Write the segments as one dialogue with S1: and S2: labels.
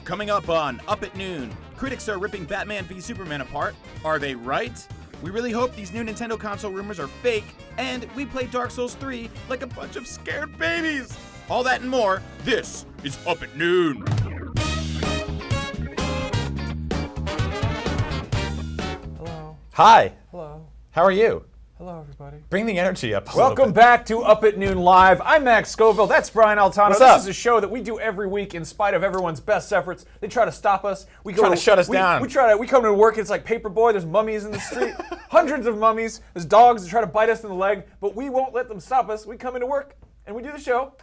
S1: Coming up on Up at Noon, critics are ripping Batman v Superman apart. Are they right? We really hope these new Nintendo console rumors are fake, and we play Dark Souls 3 like a bunch of scared babies. All that and more, this is Up at Noon.
S2: Hello.
S3: Hi.
S2: Hello.
S3: How are you?
S2: Hello, everybody.
S3: Bring the energy up a
S2: Welcome
S3: little bit.
S2: back to Up at Noon Live. I'm Max Scoville. That's Brian Altano.
S3: What's
S2: This
S3: up?
S2: is a show that we do every week in spite of everyone's best efforts. They try to stop us. We
S3: Trying to shut us down.
S2: We come to work. It's like Paperboy. There's mummies in the street. Hundreds of mummies. There's dogs that try to bite us in the leg, but we won't let them stop us. We come into work and we do the show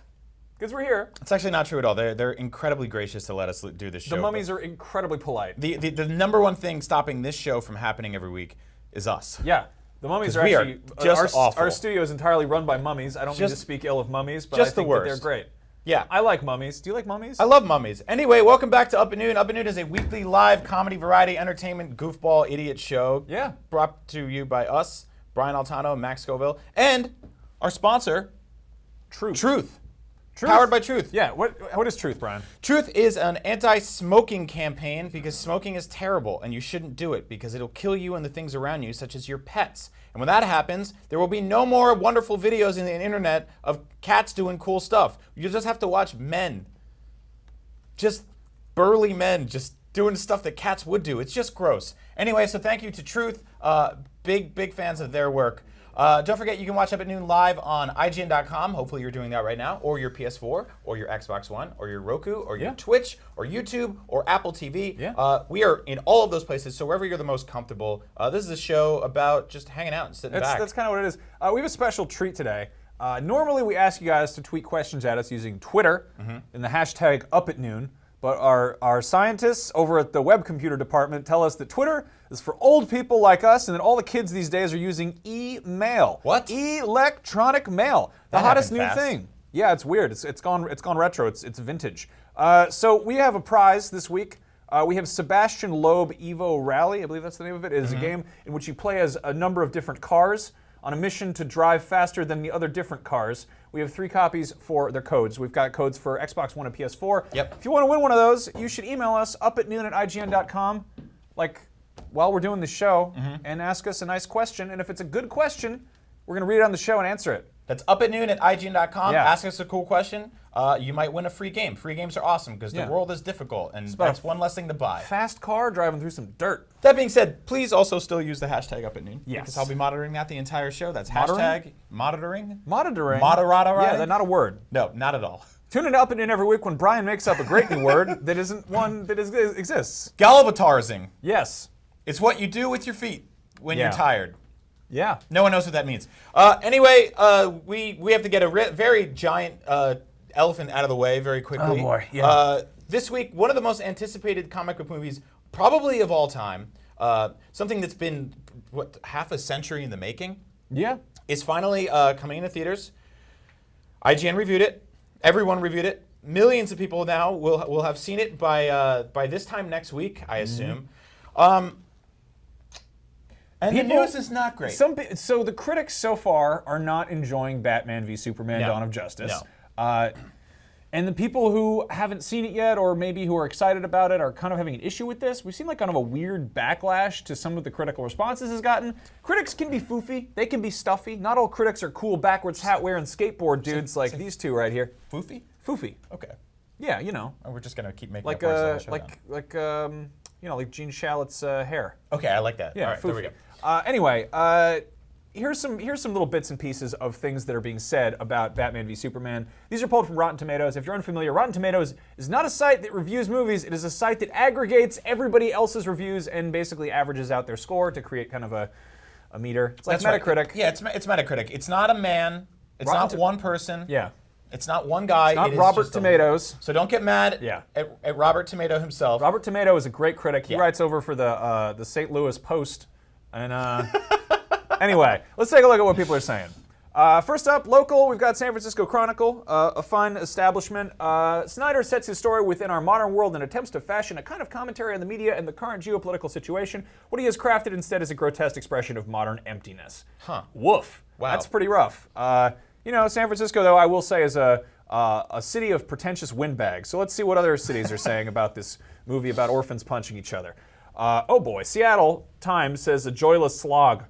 S2: because we're here.
S3: It's actually not true at all. They're incredibly gracious to let us do this show.
S2: The mummies are incredibly polite.
S3: The number one thing stopping this show from happening every week is us.
S2: Yeah. The mummies are
S3: 'Cause we are
S2: actually
S3: just awful.
S2: Our studio is entirely run by mummies. I don't mean to speak ill of mummies, but I
S3: just the
S2: think that
S3: worst.
S2: they're great.
S3: Yeah.
S2: I like mummies. Do you like mummies?
S3: I love mummies. Anyway, welcome back to Up at Noon. Up at Noon is a weekly live comedy, variety, entertainment, goofball, idiot show.
S2: Yeah.
S3: Brought to you by us, Brian Altano and Max Scoville, and our sponsor, Truth. Powered by Truth.
S2: Yeah. What is Truth, Brian?
S3: Truth is an anti-smoking campaign because smoking is terrible and you shouldn't do it because it'll kill you and the things around you, such as your pets. And when that happens, there will be no more wonderful videos in the internet of cats doing cool stuff. You just have to watch men. Just burly men just doing stuff that cats would do. It's just gross. Anyway, so thank you to Truth. Big fans of their work. Don't forget, you can watch Up at Noon live on IGN.com. Hopefully you're doing that right now. Or your PS4, or your Xbox One, or your Roku, or your Twitch, or YouTube, or Apple TV.
S2: Yeah.
S3: We are in all of those places, so wherever you're the most comfortable. This is a show about just hanging out and sitting back.
S2: That's kind of what it is. We have a special treat today. Normally we ask you guys to tweet questions at us using Twitter and the hashtag Up at Noon. But our scientists over at the web computer department tell us that Twitter is for old people like us, and that all the kids these days are using email.
S3: What?
S2: Electronic mail. The
S3: That
S2: hottest
S3: happened
S2: new
S3: fast.
S2: thing. Yeah, it's weird. It's gone retro. It's vintage. So we have a prize this week. We have Sebastian Loeb Evo Rally. I believe that's the name of it. It is a game in which you play as a number of different cars on a mission to drive faster than the other different cars. We have 3 copies for their codes. We've got codes for Xbox One and PS4.
S3: Yep.
S2: If you want to win one of those, you should email us upatnoon@ign.com, like while we're doing the show, and ask us a nice question. And if it's a good question, we're going to read it on the show and answer it.
S3: That's Up at Noon at IGN.com.
S2: Yeah.
S3: Ask us a cool question. You might win a free game. Free games are awesome because the world is difficult, and that's one less thing to buy.
S2: Fast car driving through some dirt.
S3: That being said, please also still use the hashtag Up at Noon.
S2: Yes.
S3: Because I'll be monitoring that the entire show. That's
S2: Monitoring?
S3: hashtag monitoring.
S2: Monitoring.
S3: Moderating?
S2: Yeah, that's not a word.
S3: No, not at all.
S2: Tune in Up and In every week when Brian makes up a great new word that isn't one that exists.
S3: Galvatarzing.
S2: Yes.
S3: It's what you do with your feet when
S2: Yeah.
S3: you're tired.
S2: Yeah.
S3: No one knows what that means. Anyway, we have to get a very giant elephant out of the way very quickly.
S2: Oh, boy, yeah.
S3: This week, one of the most anticipated comic book movies probably of all time, something that's been, half a century in the making,
S2: Yeah.
S3: is finally coming into theaters. IGN reviewed it. Everyone reviewed it. Millions of people now will have seen it by this time next week, I assume. And the news is not great.
S2: So the critics so far are not enjoying Batman v Superman:
S3: No.
S2: Dawn of Justice.
S3: No.
S2: And the people who haven't seen it yet, or maybe who are excited about it, are kind of having an issue with this. We've seen like kind of a weird backlash to some of the critical responses it's gotten. Critics can be foofy. They can be stuffy. Not all critics are cool backwards hat wearing skateboard dudes like these two right here.
S3: Foofy?
S2: Foofy.
S3: Okay.
S2: Yeah, you know.
S3: Oh, we're just gonna keep making
S2: Like
S3: up words.
S2: like Gene Shalit's hair.
S3: Okay, I like that.
S2: Yeah,
S3: All right, there we go.
S2: Anyway, here's some little bits and pieces of things that are being said about Batman v Superman. These are pulled from Rotten Tomatoes. If you're unfamiliar, Rotten Tomatoes is not a site that reviews movies. It is a site that aggregates everybody else's reviews and basically averages out their score to create kind of a meter. It's like
S3: That's
S2: Metacritic.
S3: Right. Yeah, it's Metacritic. It's not a man. It's not one person.
S2: Yeah.
S3: It's not one guy.
S2: Not
S3: it is
S2: Robert
S3: just
S2: Tomatoes.
S3: So don't get mad
S2: Yeah.
S3: at Robert Tomato himself.
S2: Robert Tomato is a great critic. He
S3: Yeah.
S2: writes over for the St. Louis Post. And anyway, let's take a look at what people are saying. First up, local, we've got San Francisco Chronicle, a fun establishment. Snyder sets his story within our modern world and attempts to fashion a kind of commentary on the media and the current geopolitical situation. What he has crafted instead is a grotesque expression of modern emptiness.
S3: Huh.
S2: Woof.
S3: Wow.
S2: That's pretty rough. You know, San Francisco, though, I will say, is a a city of pretentious windbags. So let's see what other cities are saying about this movie about orphans punching each other. Oh boy, Seattle Times says a joyless slog.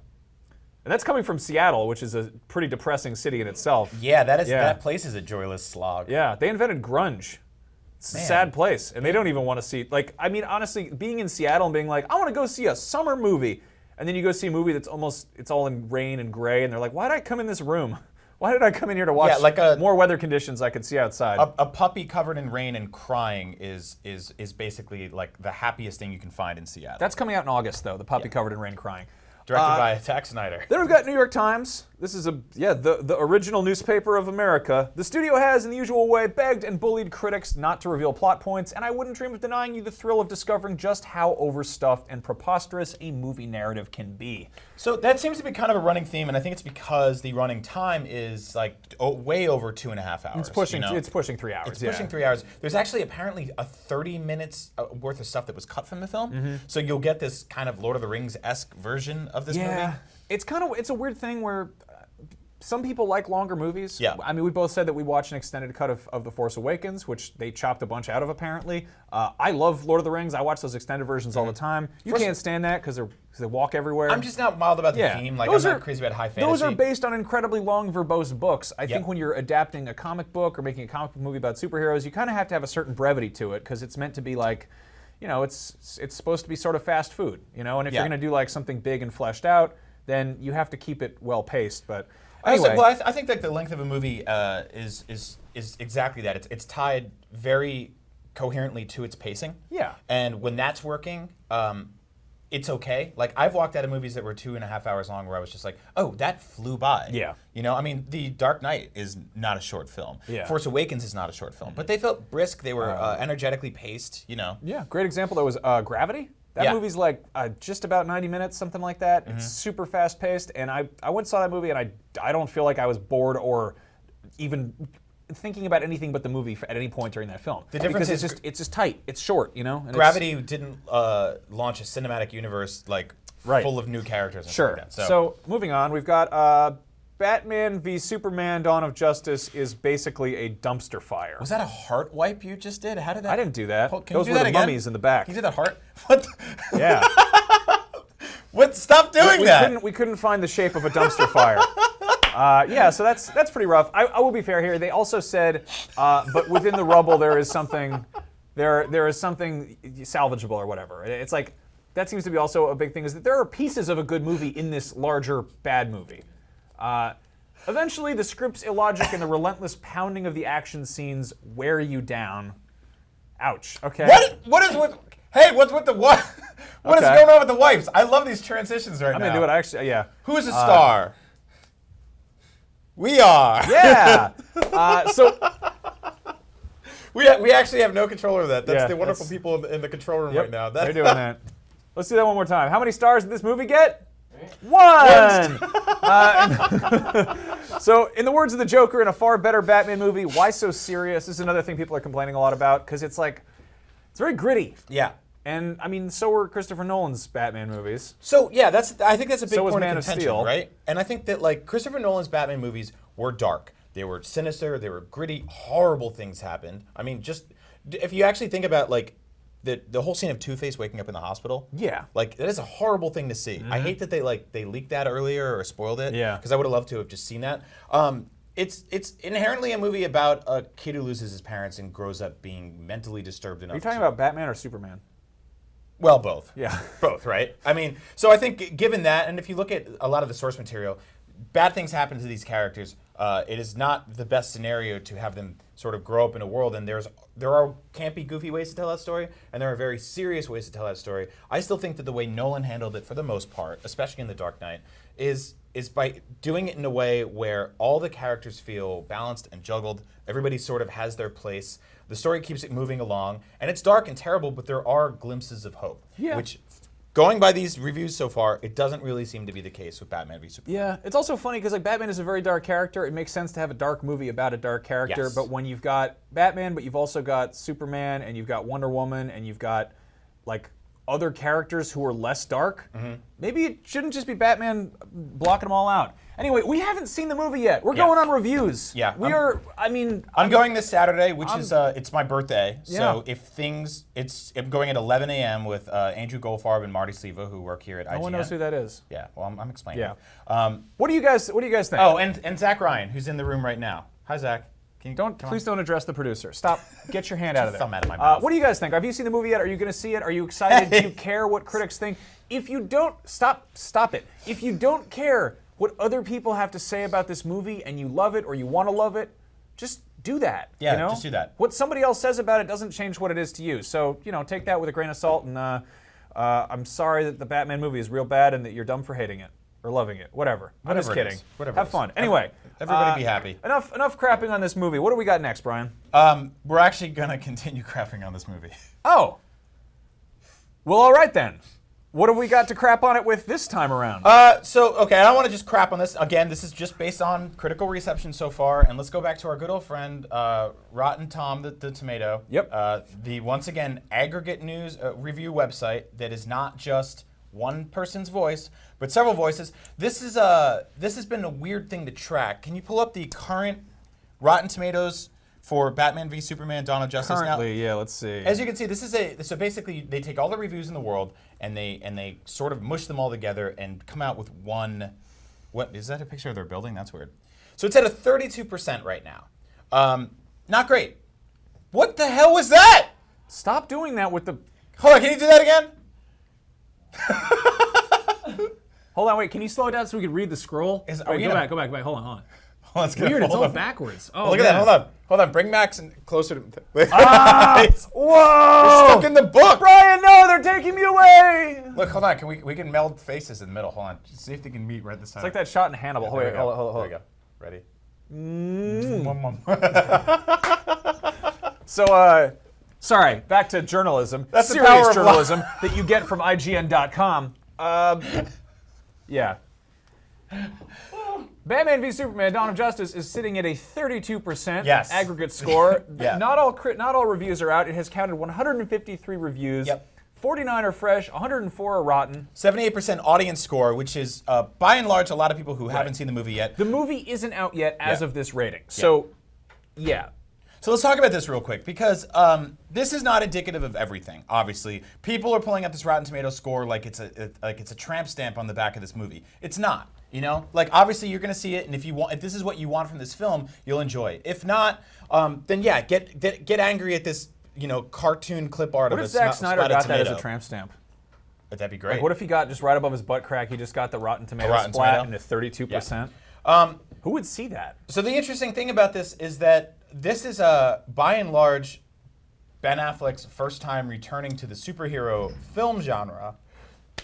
S2: And that's coming from Seattle, which is a pretty depressing city in itself.
S3: Yeah, that place is a joyless slog.
S2: Yeah, they invented grunge. It's a sad place, and they don't even want to see. Like, I mean, honestly, being in Seattle and being like, I want to go see a summer movie, and then you go see a movie that's it's all in rain and gray, and they're like, why did I come in this room? Why did I come in here to watch more weather conditions I could see outside?
S3: A puppy covered in rain and crying is basically like the happiest thing you can find in Seattle.
S2: That's coming out in August, though. The puppy covered in rain crying.
S3: Directed by Zack Snyder.
S2: Then we've got New York Times. This is the original newspaper of America. The studio has, in the usual way, begged and bullied critics not to reveal plot points, and I wouldn't dream of denying you the thrill of discovering just how overstuffed and preposterous a movie narrative can be.
S3: So that seems to be kind of a running theme, and I think it's because the running time is like way over 2.5 hours.
S2: It's pushing 3 hours.
S3: It's pushing 3 hours. There's actually apparently a 30 minutes worth of stuff that was cut from the film, so you'll get this kind of Lord of the Rings-esque version of this movie.
S2: It's a weird thing where some people like longer movies.
S3: Yeah.
S2: I mean, we both said that we watched an extended cut of The Force Awakens, which they chopped a bunch out of, apparently. I love Lord of the Rings. I watch those extended versions all the time. You can't stand that because they walk everywhere.
S3: I'm just not mild about the theme. Like, I'm not crazy about high fantasy.
S2: Those are based on incredibly long, verbose books. I think when you're adapting a comic book or making a comic book movie about superheroes, you kind of have to have a certain brevity to it because it's meant to be like, you know, it's supposed to be sort of fast food, you know? And if you're going to do like something big and fleshed out, then you have to keep it well paced. But anyway,
S3: I think that the length of a movie is exactly that. It's tied very coherently to its pacing.
S2: Yeah.
S3: And when that's working, it's okay. Like, I've walked out of movies that were 2.5 hours long where I was just like, oh, that flew by.
S2: Yeah.
S3: You know, I mean, The Dark Knight is not a short film.
S2: Yeah.
S3: Force Awakens is not a short film. But they felt brisk. They were energetically paced, you know.
S2: Yeah, great example. There was Gravity. That movie's like just about 90 minutes, something like that. It's super fast paced, and I went and saw that movie, and I don't feel like I was bored or even thinking about anything but the movie at any point during that film.
S3: The difference
S2: is it's just tight. It's short, you know. And
S3: Gravity didn't launch a cinematic universe like full of new characters. And stuff like that.
S2: So moving on, we've got Batman v Superman: Dawn of Justice is basically a dumpster fire.
S3: Was that a heart wipe you just did? How did that?
S2: I didn't do that.
S3: Can
S2: Those
S3: you do
S2: were
S3: that
S2: the
S3: again?
S2: mummies in the back.
S3: You did a heart? What?
S2: Yeah.
S3: What? Stop doing that.
S2: We couldn't find the shape of a dumpster fire. Yeah, so that's pretty rough. I will be fair here. They also said, but within the rubble there is something, there is something salvageable or whatever. It's like that seems to be also a big thing. Is that there are pieces of a good movie in this larger bad movie. Eventually, the script's illogic and the relentless pounding of the action scenes wear you down. Ouch. Okay.
S3: What's with the what? What is going on with the wipes? I love these transitions right now.
S2: I'm gonna do it. Actually, yeah.
S3: Who's a star? We are.
S2: Yeah. So
S3: we actually have no control over that. That's the wonderful people in the control room right now.
S2: They're doing that. Let's do that one more time. How many stars did this movie get? 1! So, in the words of the Joker, in a far better Batman movie, why so serious? This is another thing people are complaining a lot about, because it's like, it's very gritty.
S3: Yeah.
S2: And, I mean, so were Christopher Nolan's Batman movies.
S3: So, yeah, I think that's a big
S2: So was
S3: point of
S2: Man of
S3: contention,
S2: Steel.
S3: right? And I think that, like, Christopher Nolan's Batman movies were dark. They were sinister. They were gritty. Horrible things happened. I mean, just, if you actually think about, like, the whole scene of Two-Face waking up in the hospital.
S2: Yeah.
S3: Like, that is a horrible thing to see. I hate that they leaked that earlier or spoiled it.
S2: Yeah.
S3: Because I would have loved to have just seen that. It's inherently a movie about a kid who loses his parents and grows up being mentally disturbed enough.
S2: Are you talking about Batman or Superman?
S3: Well, both.
S2: Yeah.
S3: Both, right? I mean, so I think given that, and if you look at a lot of the source material, bad things happen to these characters. It is not the best scenario to have them sort of grow up in a world, and there are campy, goofy ways to tell that story, and there are very serious ways to tell that story. I still think that the way Nolan handled it, for the most part, especially in The Dark Knight, is by doing it in a way where all the characters feel balanced and juggled. Everybody sort of has their place. The story keeps it moving along, and it's dark and terrible, but there are glimpses of hope.
S2: Yeah.
S3: Which, going by these reviews so far, it doesn't really seem to be the case with Batman v Superman.
S2: Yeah, it's also funny because like Batman is a very dark character. It makes sense to have a dark movie about a dark character,
S3: Yes.
S2: but when you've got Batman, but you've also got Superman, and you've got Wonder Woman, and you've got like other characters who are less dark, maybe it shouldn't just be Batman blocking them all out. Anyway, we haven't seen the movie yet. We're
S3: Yeah.
S2: going on reviews.
S3: Yeah,
S2: We are, I mean...
S3: I'm going this Saturday, which is it's my birthday. So
S2: Yeah.
S3: I'm going at 11 a.m. with Andrew Goldfarb and Marty Sleva, who work here at IGN.
S2: No one knows who that is.
S3: Yeah, well, I'm explaining.
S2: Yeah. What do you guys think?
S3: Oh, and Zach Ryan, who's in the room right now. Hi, Zach. Can you
S2: Please don't address the producer. Stop. Get your hand out of there.
S3: Thumb out of my mouth.
S2: What do you guys think? Have you seen the movie yet? Are you going to see it? Are you excited? Do you care what critics think? If you don't, stop it. If you don't care what other people have to say about this movie and you love it or you want to love it, just do that.
S3: Yeah,
S2: you know?
S3: just do that.
S2: What somebody else says about it doesn't change what it is to you. So, take that with a grain of salt. And I'm sorry that the Batman movie is real bad and that you're dumb for hating it or loving it. Whatever. I'm just
S3: Whatever it
S2: kidding.
S3: is. Whatever
S2: Have
S3: it is.
S2: fun. Anyway.
S3: Everybody be happy.
S2: Enough crapping on this movie. What do we got next, Brian?
S3: We're actually going to continue crapping on this movie.
S2: Oh. Well, all right then. What have we got to crap on it with this time around?
S3: Okay, I don't want to just crap on this. Again, this is just based on critical reception so far. And let's go back to our good old friend, Rotten Tom, the tomato.
S2: Yep.
S3: The, once again, aggregate news review website that is not just one person's voice, but several voices. This has been a weird thing to track. Can you pull up the current Rotten Tomatoes for Batman v Superman: Dawn of Justice?
S2: Currently, yeah, let's see.
S3: As you can see, this is so basically they take all the reviews in the world and they sort of mush them all together and come out with one. What is that? A picture of their building? That's weird. So it's at a 32% right now. Not great. What the hell was that?
S2: Stop doing that with the...
S3: Hold on, can you do that again?
S2: Hold on, wait, can you slow it down so we can read the scroll?
S3: Are
S2: Wait,
S3: we
S2: go
S3: gonna-
S2: back, hold on.
S3: Let's get
S2: Weird, it's
S3: hold
S2: all
S3: on.
S2: backwards.
S3: Oh,
S2: Oh,
S3: look at that. Hold on. Bring Max closer to.
S2: Ah! Whoa!
S3: Stuck in the book.
S2: Brian, no, they're taking me away!
S3: Look, hold on. Can we can meld faces in the middle? Hold on. Just see if they can meet right this time.
S2: It's like that shot in Hannibal.
S3: There we
S2: Wait,
S3: go.
S2: hold
S3: There
S2: on.
S3: we go. Ready?
S2: So, sorry, back to journalism.
S3: That's the
S2: serious
S3: power of
S2: journalism that you get from IGN.com. Yeah. Batman v Superman: Dawn of Justice is sitting at a 32%
S3: Yes.
S2: aggregate score.
S3: Yeah.
S2: Not all reviews are out. It has counted 153 reviews.
S3: Yep.
S2: 49 are fresh, 104 are rotten.
S3: 78% audience score, which is by and large a lot of people who haven't seen the movie yet.
S2: The movie isn't out yet as
S3: Yeah.
S2: of this rating. So, yeah.
S3: So let's talk about this real quick because this is not indicative of everything. Obviously, people are pulling up this Rotten Tomatoes score like it's a tramp stamp on the back of this movie. It's not. You know, like obviously you're going to see it, and if this is what you want from this film, you'll enjoy it. If not, then yeah, get angry at this cartoon clip art
S2: What
S3: of
S2: if
S3: a
S2: Zack Snyder
S3: splatted
S2: got that as a
S3: tomato.
S2: tramp stamp?
S3: That'd be great.
S2: Like, what if he got just right above his butt crack, he just got the Rotten Tomato
S3: Rotten
S2: splat
S3: Tomato?
S2: into 32%? Who would see that?
S3: So the interesting thing about this is that this is by and large Ben Affleck's first time returning to the superhero film genre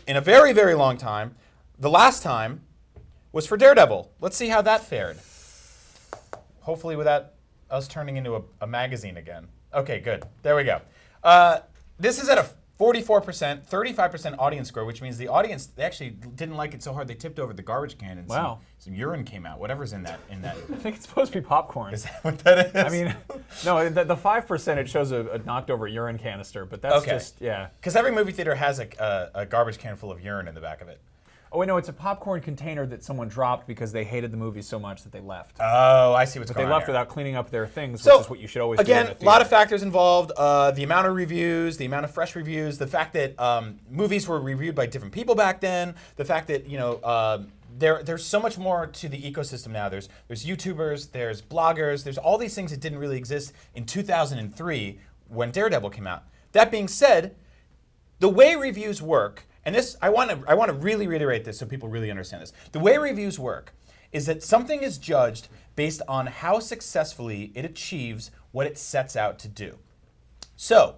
S3: in a very, very long time. The last time was for Daredevil. Let's see how that fared. Hopefully without us turning into a magazine again. Okay, good. There we go. This is at a 44%, 35% audience score, which means the audience, they actually didn't like it so hard they tipped over the garbage can and
S2: Wow.
S3: some urine came out, whatever's in that.
S2: I think it's supposed to be popcorn.
S3: Is that what that is?
S2: I mean, no, the 5% it shows a knocked over urine canister, but that's
S3: Okay.
S2: just, yeah.
S3: Because every movie theater has a garbage can full of urine in the back of it.
S2: Oh, wait, no, it's a popcorn container that someone dropped because they hated the movie so much that they left.
S3: Oh, I see what's
S2: They
S3: going on
S2: left
S3: here.
S2: without cleaning up their things,
S3: So,
S2: which is what you should always do in
S3: again,
S2: a
S3: a
S2: theater.
S3: lot of factors involved. The amount of reviews, the amount of fresh reviews, the fact that movies were reviewed by different people back then, the fact that there's so much more to the ecosystem now. There's YouTubers, there's bloggers, there's all these things that didn't really exist in 2003 when Daredevil came out. That being said, the way reviews work, and this I want to really reiterate this so people really understand this. The way reviews work is that something is judged based on how successfully it achieves what it sets out to do. So,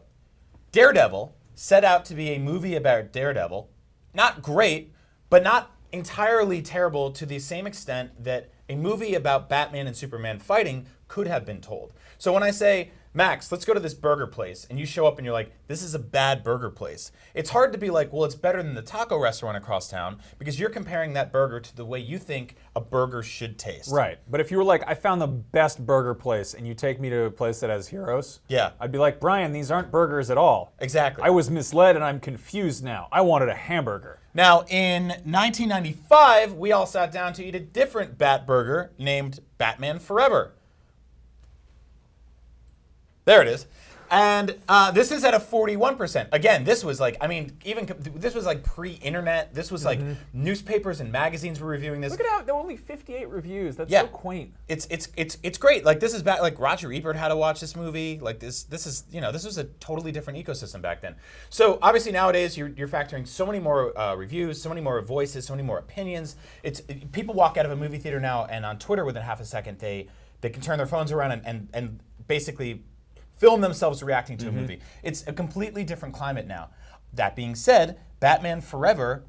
S3: Daredevil set out to be a movie about Daredevil. Not great, but not entirely terrible to the same extent that a movie about Batman and Superman fighting could have been told. So when I say Max, let's go to this burger place. And you show up and you're like, this is a bad burger place. It's hard to be like, well, it's better than the taco restaurant across town because you're comparing that burger to the way you think a burger should taste.
S2: Right. But if you were like, I found the best burger place and you take me to a place that has heroes,
S3: Yeah.
S2: I'd be like, Brian, these aren't burgers at all.
S3: Exactly.
S2: I was misled and I'm confused now. I wanted a hamburger.
S3: Now, in 1995, we all sat down to eat a different Bat Burger named Batman Forever. There it is. And this is at a 41%. Again, this was like, I mean, this was like pre-internet. This was like newspapers and magazines were reviewing this.
S2: Look at how there were only 58 reviews. That's
S3: Yeah.
S2: so quaint.
S3: It's great. Like this is back. Like Roger Ebert had to watch this movie. Like this is this was a totally different ecosystem back then. So obviously nowadays you're factoring so many more reviews, so many more voices, so many more opinions. People walk out of a movie theater now and on Twitter within half a second they can turn their phones around and basically film themselves reacting to a movie. It's a completely different climate now. That being said, Batman Forever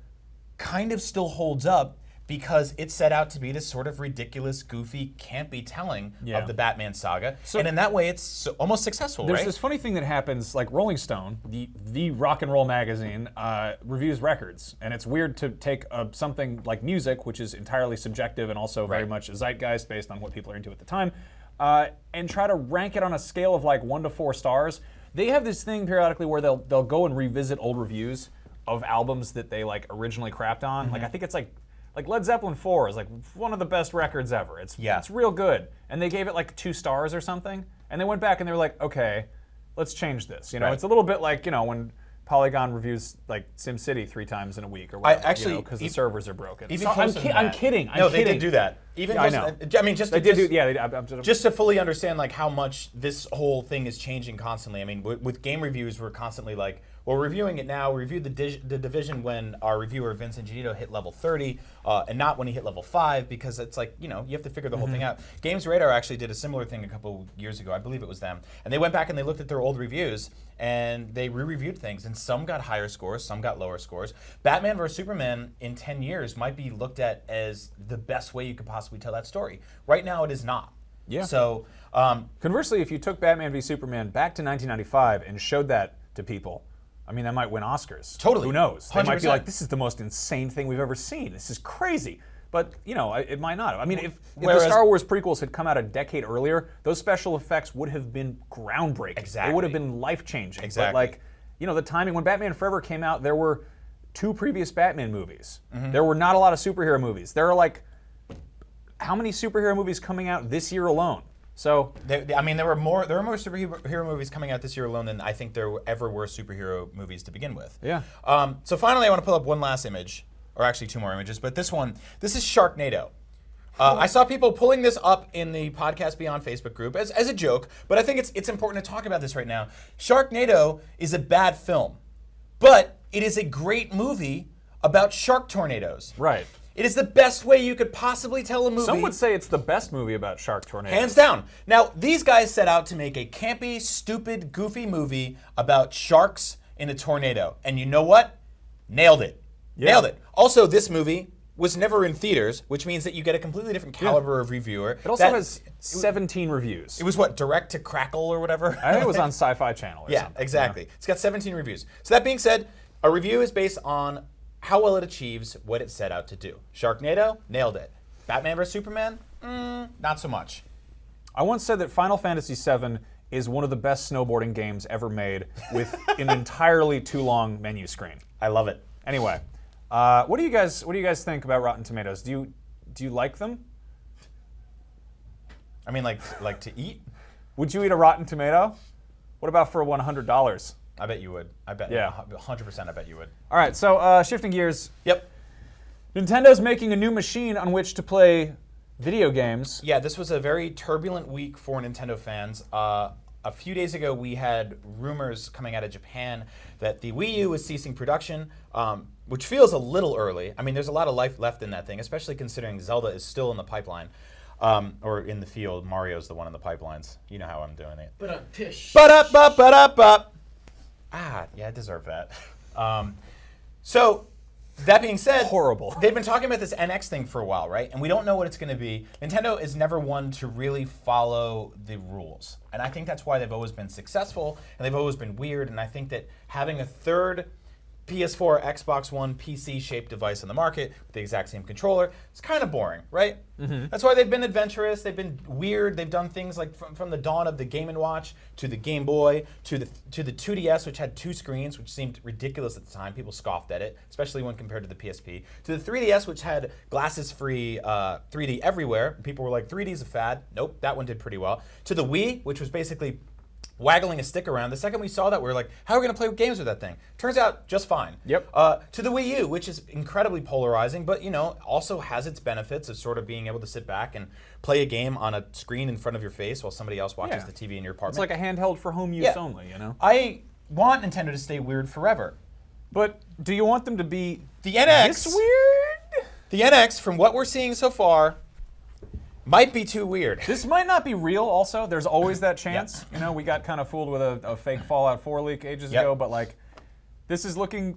S3: kind of still holds up because it set out to be this sort of ridiculous, goofy, campy telling of the Batman saga. And in that way, it's almost successful,
S2: There's
S3: right?
S2: this funny thing that happens, like Rolling Stone, the rock and roll magazine, reviews records. And it's weird to take something like music, which is entirely subjective and also very much a zeitgeist based on what people are into at the time, and try to rank it on a scale of like 1 to 4 stars. They have this thing periodically where they'll go and revisit old reviews of albums that they like originally crapped on. Like I think it's like Led Zeppelin 4 is like one of the best records ever. It's real good. And they gave it like 2 stars or something. And they went back and they were like, okay, let's change this. You know, it's a little bit like, when Polygon reviews like SimCity 3 times in a week or whatever, because the servers are broken.
S3: Even
S2: I'm kidding.
S3: No, they did do that. Even
S2: I know.
S3: I mean, just
S2: They
S3: to,
S2: did
S3: just,
S2: do.
S3: just to fully understand like how much this whole thing is changing constantly. I mean, with game reviews, we're constantly like, well, we're reviewing it now. We reviewed the Division when our reviewer Vincent Giannino hit level 30, and not when he hit level 5, because it's like you have to figure the whole thing out. Games Radar actually did a similar thing a couple years ago. I believe it was them, and they went back and they looked at their old reviews and they re-reviewed things, and some got higher scores, some got lower scores. Batman vs Superman in 10 years might be looked at as the best way you could possibly tell that story. Right now, it is not.
S2: Yeah.
S3: So
S2: Conversely, if you took Batman v Superman back to 1995 and showed that to people, I mean, that might win Oscars.
S3: Totally.
S2: Who knows? They might be
S3: 100%.
S2: like, this is the most insane thing we've ever seen. This is crazy. But, it might not have. I mean, if the Star Wars prequels had come out a decade earlier, those special effects would have been groundbreaking.
S3: Exactly.
S2: They would have been life-changing.
S3: Exactly.
S2: But, like, the timing, when Batman Forever came out, there were 2 previous Batman movies. There were not a lot of superhero movies. There are, like, how many superhero movies coming out this year alone? So
S3: there were more superhero movies coming out this year alone than I think there ever were superhero movies to begin with.
S2: Yeah.
S3: So finally, I want to pull up one last image, or actually 2 more images, but this is Sharknado. I saw people pulling this up in the Podcast Beyond Facebook group as a joke, but I think it's important to talk about this right now. Sharknado is a bad film, but it is a great movie about shark tornadoes.
S2: right.
S3: It is the best way you could possibly tell a movie.
S2: Some would say it's the best movie about shark tornadoes.
S3: Hands down. Now, these guys set out to make a campy, stupid, goofy movie about sharks in a tornado. And you know what? Nailed it.
S2: Yeah.
S3: Nailed it. Also, this movie was never in theaters, which means that you get a completely different caliber of reviewer.
S2: It also has 17 reviews.
S3: It was what, direct to Crackle or whatever?
S2: I think it was on Sci-Fi Channel or something.
S3: Yeah, exactly. It's got 17 reviews. So that being said, a review is based on how well it achieves what it set out to do. Sharknado, nailed it. Batman vs Superman, not so much.
S2: I once said that Final Fantasy VII is one of the best snowboarding games ever made, with an entirely too long menu screen.
S3: I love it.
S2: Anyway, what do you guys think about Rotten Tomatoes? Do you like them?
S3: I mean, like to eat?
S2: Would you eat a Rotten Tomato? What about for $100?
S3: I bet you would. I bet.
S2: Yeah.
S3: 100%. I bet you would.
S2: All right, so shifting gears.
S3: Yep.
S2: Nintendo's making a new machine on which to play video games.
S3: Yeah, this was a very turbulent week for Nintendo fans. A few days ago, we had rumors coming out of Japan that the Wii U was ceasing production, which feels a little early. I mean, there's a lot of life left in that thing, especially considering Zelda is still in the pipeline. Or in the field. Mario's the one in the pipelines. You know how I'm doing it.
S2: But
S3: Yeah, I deserve that. So That being said,
S2: Horrible.
S3: They've been talking about this NX thing for a while, right? And we don't know what it's going to be. Nintendo is never one to really follow the rules. And I think that's why they've always been successful, and they've always been weird. And I think that having a third PS4, Xbox One, PC-shaped device on the market with the exact same controller, it's kind of boring, right? That's why they've been adventurous, they've been weird, they've done things like from the dawn of the Game & Watch to the Game Boy to the 2DS, which had 2 screens, which seemed ridiculous at the time. People scoffed at it, especially when compared to the PSP. To the 3DS, which had glasses-free 3D everywhere. People were like, 3D's a fad. Nope, that one did pretty well. To the Wii, which was basically waggling a stick around. The second we saw that, we were like, how are we going to play games with that thing? Turns out, just fine.
S2: Yep.
S3: To the Wii U, which is incredibly polarizing, but also has its benefits of sort of being able to sit back and play a game on a screen in front of your face while somebody else watches the TV in your apartment.
S2: It's like a handheld for home use only,
S3: I want Nintendo to stay weird forever.
S2: But do you want them to be
S3: The NX,
S2: this weird?
S3: The NX, from what we're seeing so far, might be too weird.
S2: This might not be real also. There's always that chance. We got kind of fooled with a fake Fallout 4 leak ages ago, but like this is looking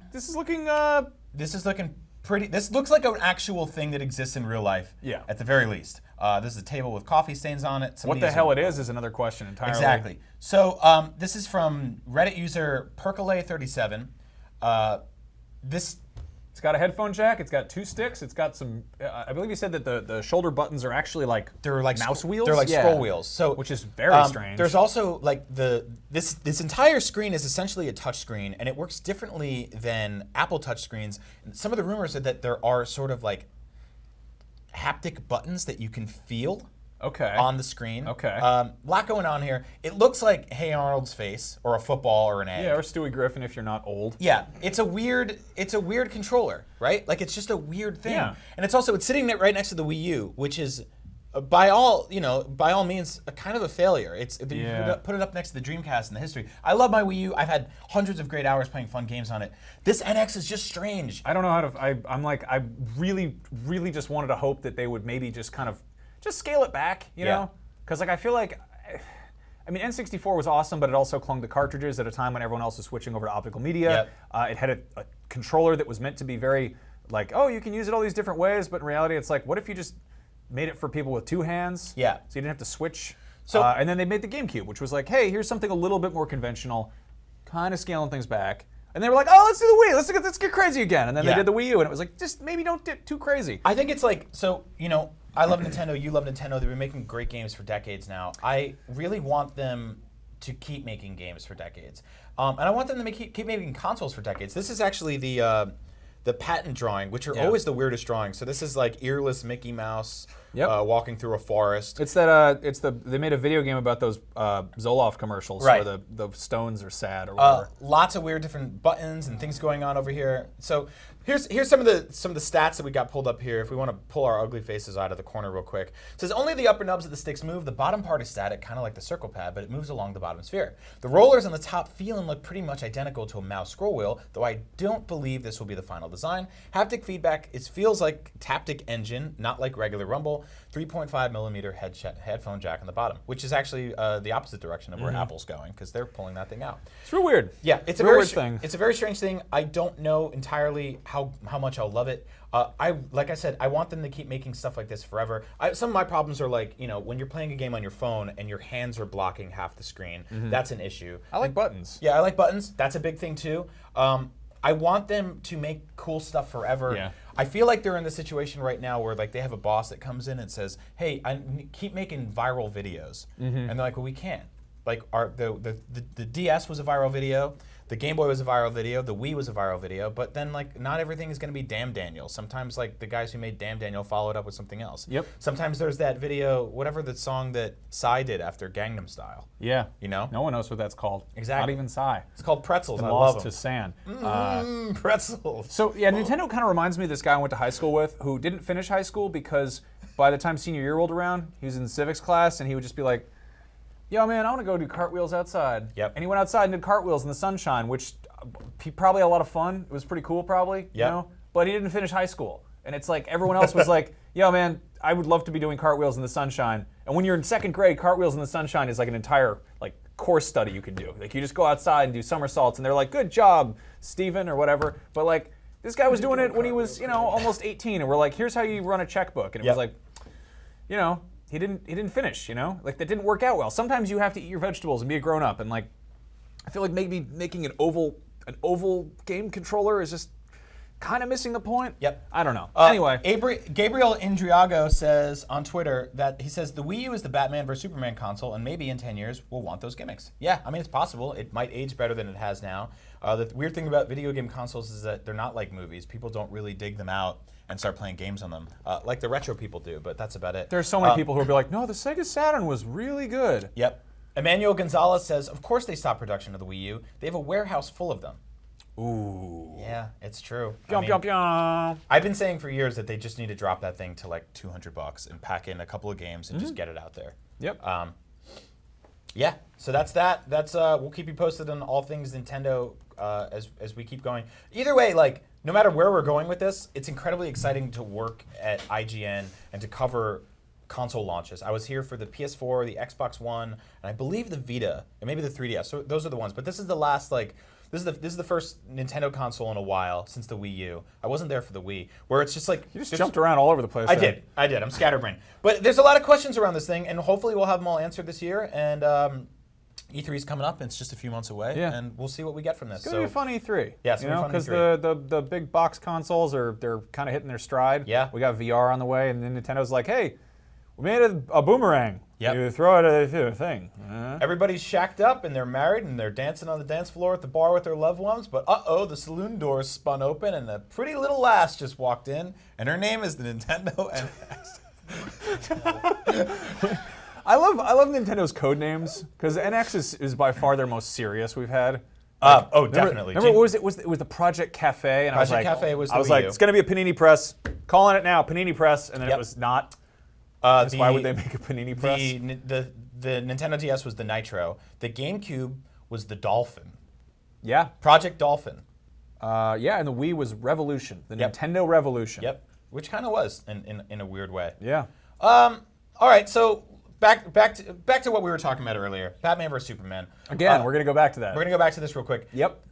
S3: pretty. This looks like an actual thing that exists in real life.
S2: Yeah.
S3: At the very least. This is a table with coffee stains on it.
S2: What the hell it is another question entirely.
S3: Exactly. So this is from Reddit user Percolay37.
S2: It's got a headphone jack. It's got 2 sticks. It's got some. I believe you said that the shoulder buttons are actually they're like mouse wheels.
S3: They're like scroll wheels. So
S2: which is very strange.
S3: There's also like this entire screen is essentially a touch screen, and it works differently than Apple touch screens. And some of the rumors are that there are sort of like haptic buttons that you can feel. On the screen. Lot going on here. It looks like Hey Arnold's face, or a football, or an egg.
S2: Yeah, or Stewie Griffin if you're not old.
S3: Yeah, it's a weird controller, right? Like it's just a weird thing.
S2: Yeah.
S3: And it's sitting right next to the Wii U, which is by all means a kind of a failure. Put it up next to the Dreamcast in the history. I love my Wii U. I've had hundreds of great hours playing fun games on it. This NX is just strange.
S2: I don't know how to. I really, really just wanted to hope that they would maybe just kind of scale it back, you know? Because I feel like, N64 was awesome, but it also clung to cartridges at a time when everyone else was switching over to optical media. It had a controller that was meant to be very like, oh, you can use it all these different ways, but in reality, it's like, what if you just made it for people with 2 hands?
S3: Yeah.
S2: So you didn't have to switch. So and then they made the GameCube, which was like, hey, here's something a little bit more conventional, kind of scaling things back. And they were like, oh, let's do the Wii. Let's get crazy again. And then they did the Wii U, and it was like, just maybe don't get too crazy.
S3: I think it's like, I love Nintendo, you love Nintendo. They've been making great games for decades now. I really want them to keep making games for decades. And I want them to keep making consoles for decades. This is actually the patent drawing, which are always the weirdest drawings. So this is like earless Mickey Mouse walking through a forest.
S2: It's that they made a video game about those Zoloft commercials where the stones are sad or whatever.
S3: Lots of weird different buttons and things going on over here. So here's some of the stats that we got pulled up here. If we want to pull our ugly faces out of the corner real quick, it says only the upper nubs of the sticks move. The bottom part is static, kind of like the circle pad, but it moves along the bottom sphere. The rollers on the top feel and look pretty much identical to a mouse scroll wheel, though I don't believe this will be the final design. Haptic feedback feels like Taptic Engine, not like regular rumble. 3.5 millimeter headphone jack on the bottom, which is actually the opposite direction of where Apple's going, because they're pulling that thing out.
S2: It's real weird.
S3: Yeah, it's a
S2: real
S3: very
S2: weird thing.
S3: It's a very strange thing. I don't know entirely how much I'll love it. Like I said, I want them to keep making stuff like this forever. Some of my problems are like, when you're playing a game on your phone and your hands are blocking half the screen, that's an issue.
S2: I like buttons.
S3: Yeah, I like buttons. That's a big thing too. I want them to make cool stuff forever.
S2: Yeah.
S3: I feel like they're in the situation right now where like they have a boss that comes in and says, "Hey, I keep making viral videos," and they're like, "Well, we can't." Like the DS was a viral video. The Game Boy was a viral video, the Wii was a viral video, but then like not everything is going to be Damn Daniel. Sometimes like the guys who made Damn Daniel follow it up with something else.
S2: Yep.
S3: Sometimes there's that video, whatever the song that Psy did after Gangnam Style.
S2: Yeah.
S3: No
S2: one knows what that's called.
S3: Exactly.
S2: Not even Psy.
S3: It's called Pretzels. I
S2: Lost
S3: love
S2: to
S3: them.
S2: sand.
S3: Pretzels.
S2: So yeah, Nintendo kind of reminds me of this guy I went to high school with who didn't finish high school because by the time senior year rolled around, he was in civics class and he would just be like, yo man, I want to go do cartwheels outside.
S3: Yep.
S2: And he went outside and did cartwheels in the sunshine, which probably a lot of fun. It was pretty cool probably, you know? But he didn't finish high school. And it's like everyone else was like, yo man, I would love to be doing cartwheels in the sunshine. And when you're in second grade, cartwheels in the sunshine is like an entire like course study you can do. Like you just go outside and do somersaults and they're like, good job, Steven, or whatever. But like, This guy was doing it when he was, almost 18, and we're like, here's how you run a checkbook, and it was like, he didn't finish, like that didn't work out well. Sometimes you have to eat your vegetables and be a grown up, and like, I feel like maybe making an oval game controller is just kind of missing the point.
S3: Yep.
S2: I don't know. Anyway.
S3: Gabriel Indriago says on Twitter that he says the Wii U is the Batman vs Superman console, and maybe in 10 years we'll want those gimmicks. Yeah, I mean, it's possible. It might age better than it has now. The weird thing about video game consoles is that they're not like movies. People don't really dig them out and start playing games on them, like the retro people do, but that's about it.
S2: There's so many people who will be like, no, the Sega Saturn was really good.
S3: Yep. Emmanuel Gonzalez says, of course they stopped production of the Wii U. They have a warehouse full of them.
S2: Ooh.
S3: Yeah, it's true.
S2: I've
S3: been saying for years that they just need to drop that thing to like $200 and pack in a couple of games and just get it out there.
S2: Yep.
S3: Yeah, so that's that. That's we'll keep you posted on all things Nintendo as we keep going. Either way, like no matter where we're going with this, it's incredibly exciting to work at IGN and to cover console launches. I was here for the PS4, the Xbox One, and I believe the Vita, and maybe the 3DS. So those are the ones. But this is the last This is the first Nintendo console in a while since the Wii U. I wasn't there for the Wii, where it's just like
S2: you just jumped around all over the place.
S3: I did. I'm scatterbrained. But there's a lot of questions around this thing, and hopefully we'll have them all answered this year. And E3 is coming up, and it's just a few months away, and we'll see what we get from this.
S2: It's gonna be a fun E3.
S3: Yeah, it's gonna be fun
S2: because
S3: E3.
S2: the big box consoles they're kind of hitting their stride.
S3: Yeah.
S2: We got VR on the way, and then Nintendo's like, hey, we made a boomerang.
S3: Yep.
S2: You throw it at a thing.
S3: Everybody's shacked up and they're married and they're dancing on the dance floor at the bar with their loved ones, but the saloon doors spun open and a pretty little lass just walked in, and her name is the Nintendo NX.
S2: I love Nintendo's code names because NX is by far their most serious we've had.
S3: Definitely.
S2: Remember what was it? It was the Project Cafe, and
S3: Project Cafe was the
S2: I was
S3: Wii
S2: like,
S3: U.
S2: it's gonna be a Panini Press. Calling it now, Panini Press, and then it was not. Why would they make a Panini Press?
S3: The Nintendo DS was the Nitro. The GameCube was the Dolphin.
S2: Yeah.
S3: Project Dolphin.
S2: And the Wii was Revolution, the
S3: Yep.
S2: Nintendo Revolution.
S3: Yep. Which kind of was in a weird way.
S2: Yeah.
S3: All right, so back to what we were talking about earlier. Batman vs Superman.
S2: Again, we're gonna go back to that.
S3: We're gonna go back to this real quick.
S2: Yep.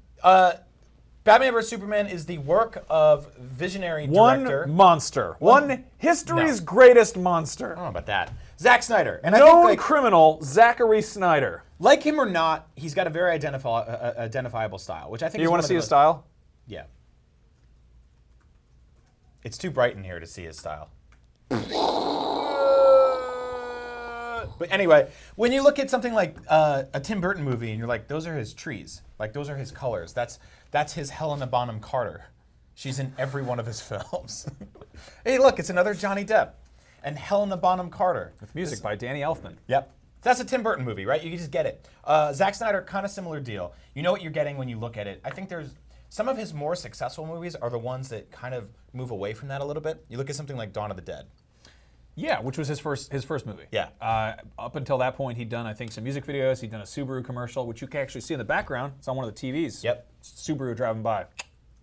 S3: Batman vs Superman is the work of visionary director.
S2: One monster. One history's greatest monster.
S3: I don't know about that. Zack Snyder. And
S2: Known
S3: I think,
S2: criminal Zachary Snyder.
S3: like him or not, he's got a very identifiable style, which I think.
S2: You want to see his style?
S3: Yeah. It's too bright in here to see his style. But anyway, when you look at something like a Tim Burton movie and you're like, those are his trees, like those are his colors. That's his Helena Bonham Carter. She's in every one of his films. Hey, look, it's another Johnny Depp and Helena Bonham Carter.
S2: With music by Danny Elfman.
S3: Yep. That's a Tim Burton movie, right? You can just get it. Zack Snyder, kind of similar deal. You know what you're getting when you look at it. I think there's some of his more successful movies are the ones that kind of move away from that a little bit. You look at something like Dawn of the Dead.
S2: Yeah, which was his first movie.
S3: Yeah.
S2: Up until that point, he'd done, I think, some music videos. He'd done a Subaru commercial, which you can actually see in the background. It's on one of the TVs.
S3: Yep.
S2: Subaru driving by.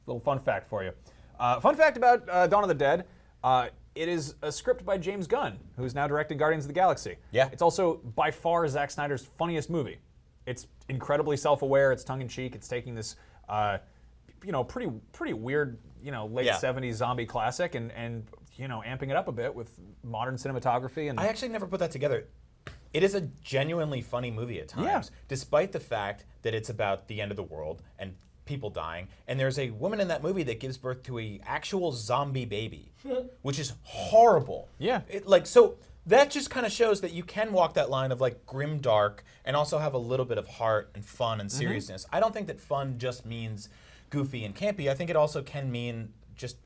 S2: Little fun fact for you. Fun fact about Dawn of the Dead. It is a script by James Gunn, who's now directing Guardians of the Galaxy.
S3: Yeah.
S2: It's also by far Zack Snyder's funniest movie. It's incredibly self-aware. It's tongue-in-cheek. It's taking this, pretty weird, late '70s zombie classic and amping it up a bit with modern cinematography. And
S3: I actually never put that together. It is a genuinely funny movie at times, despite the fact that it's about the end of the world and people dying. And there's a woman in that movie that gives birth to a actual zombie baby, which is horrible.
S2: Yeah.
S3: So that just kind of shows that you can walk that line of like grim dark and also have a little bit of heart and fun and seriousness. I don't think that fun just means goofy and campy. I think it also can mean just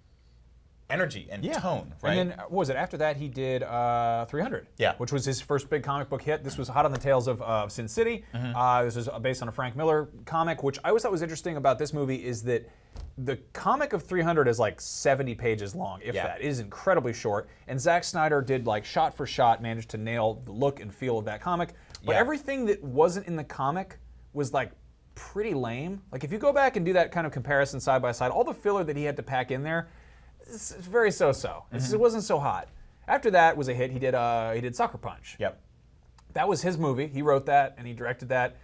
S3: energy and tone, right?
S2: And then, what was it? After that, he did 300, which was his first big comic book hit. This was hot on the tails of Sin City. This was based on a Frank Miller comic, which I always thought was interesting about this movie is that the comic of 300 is like 70 pages long, if that. It is incredibly short. And Zack Snyder did like shot for shot, managed to nail the look and feel of that comic. But everything that wasn't in the comic was like pretty lame. Like if you go back and do that kind of comparison side by side, all the filler that he had to pack in there, it's very so-so. It wasn't so hot. After that was a hit. He did Sucker Punch.
S3: Yep.
S2: That was his movie. He wrote that and he directed that.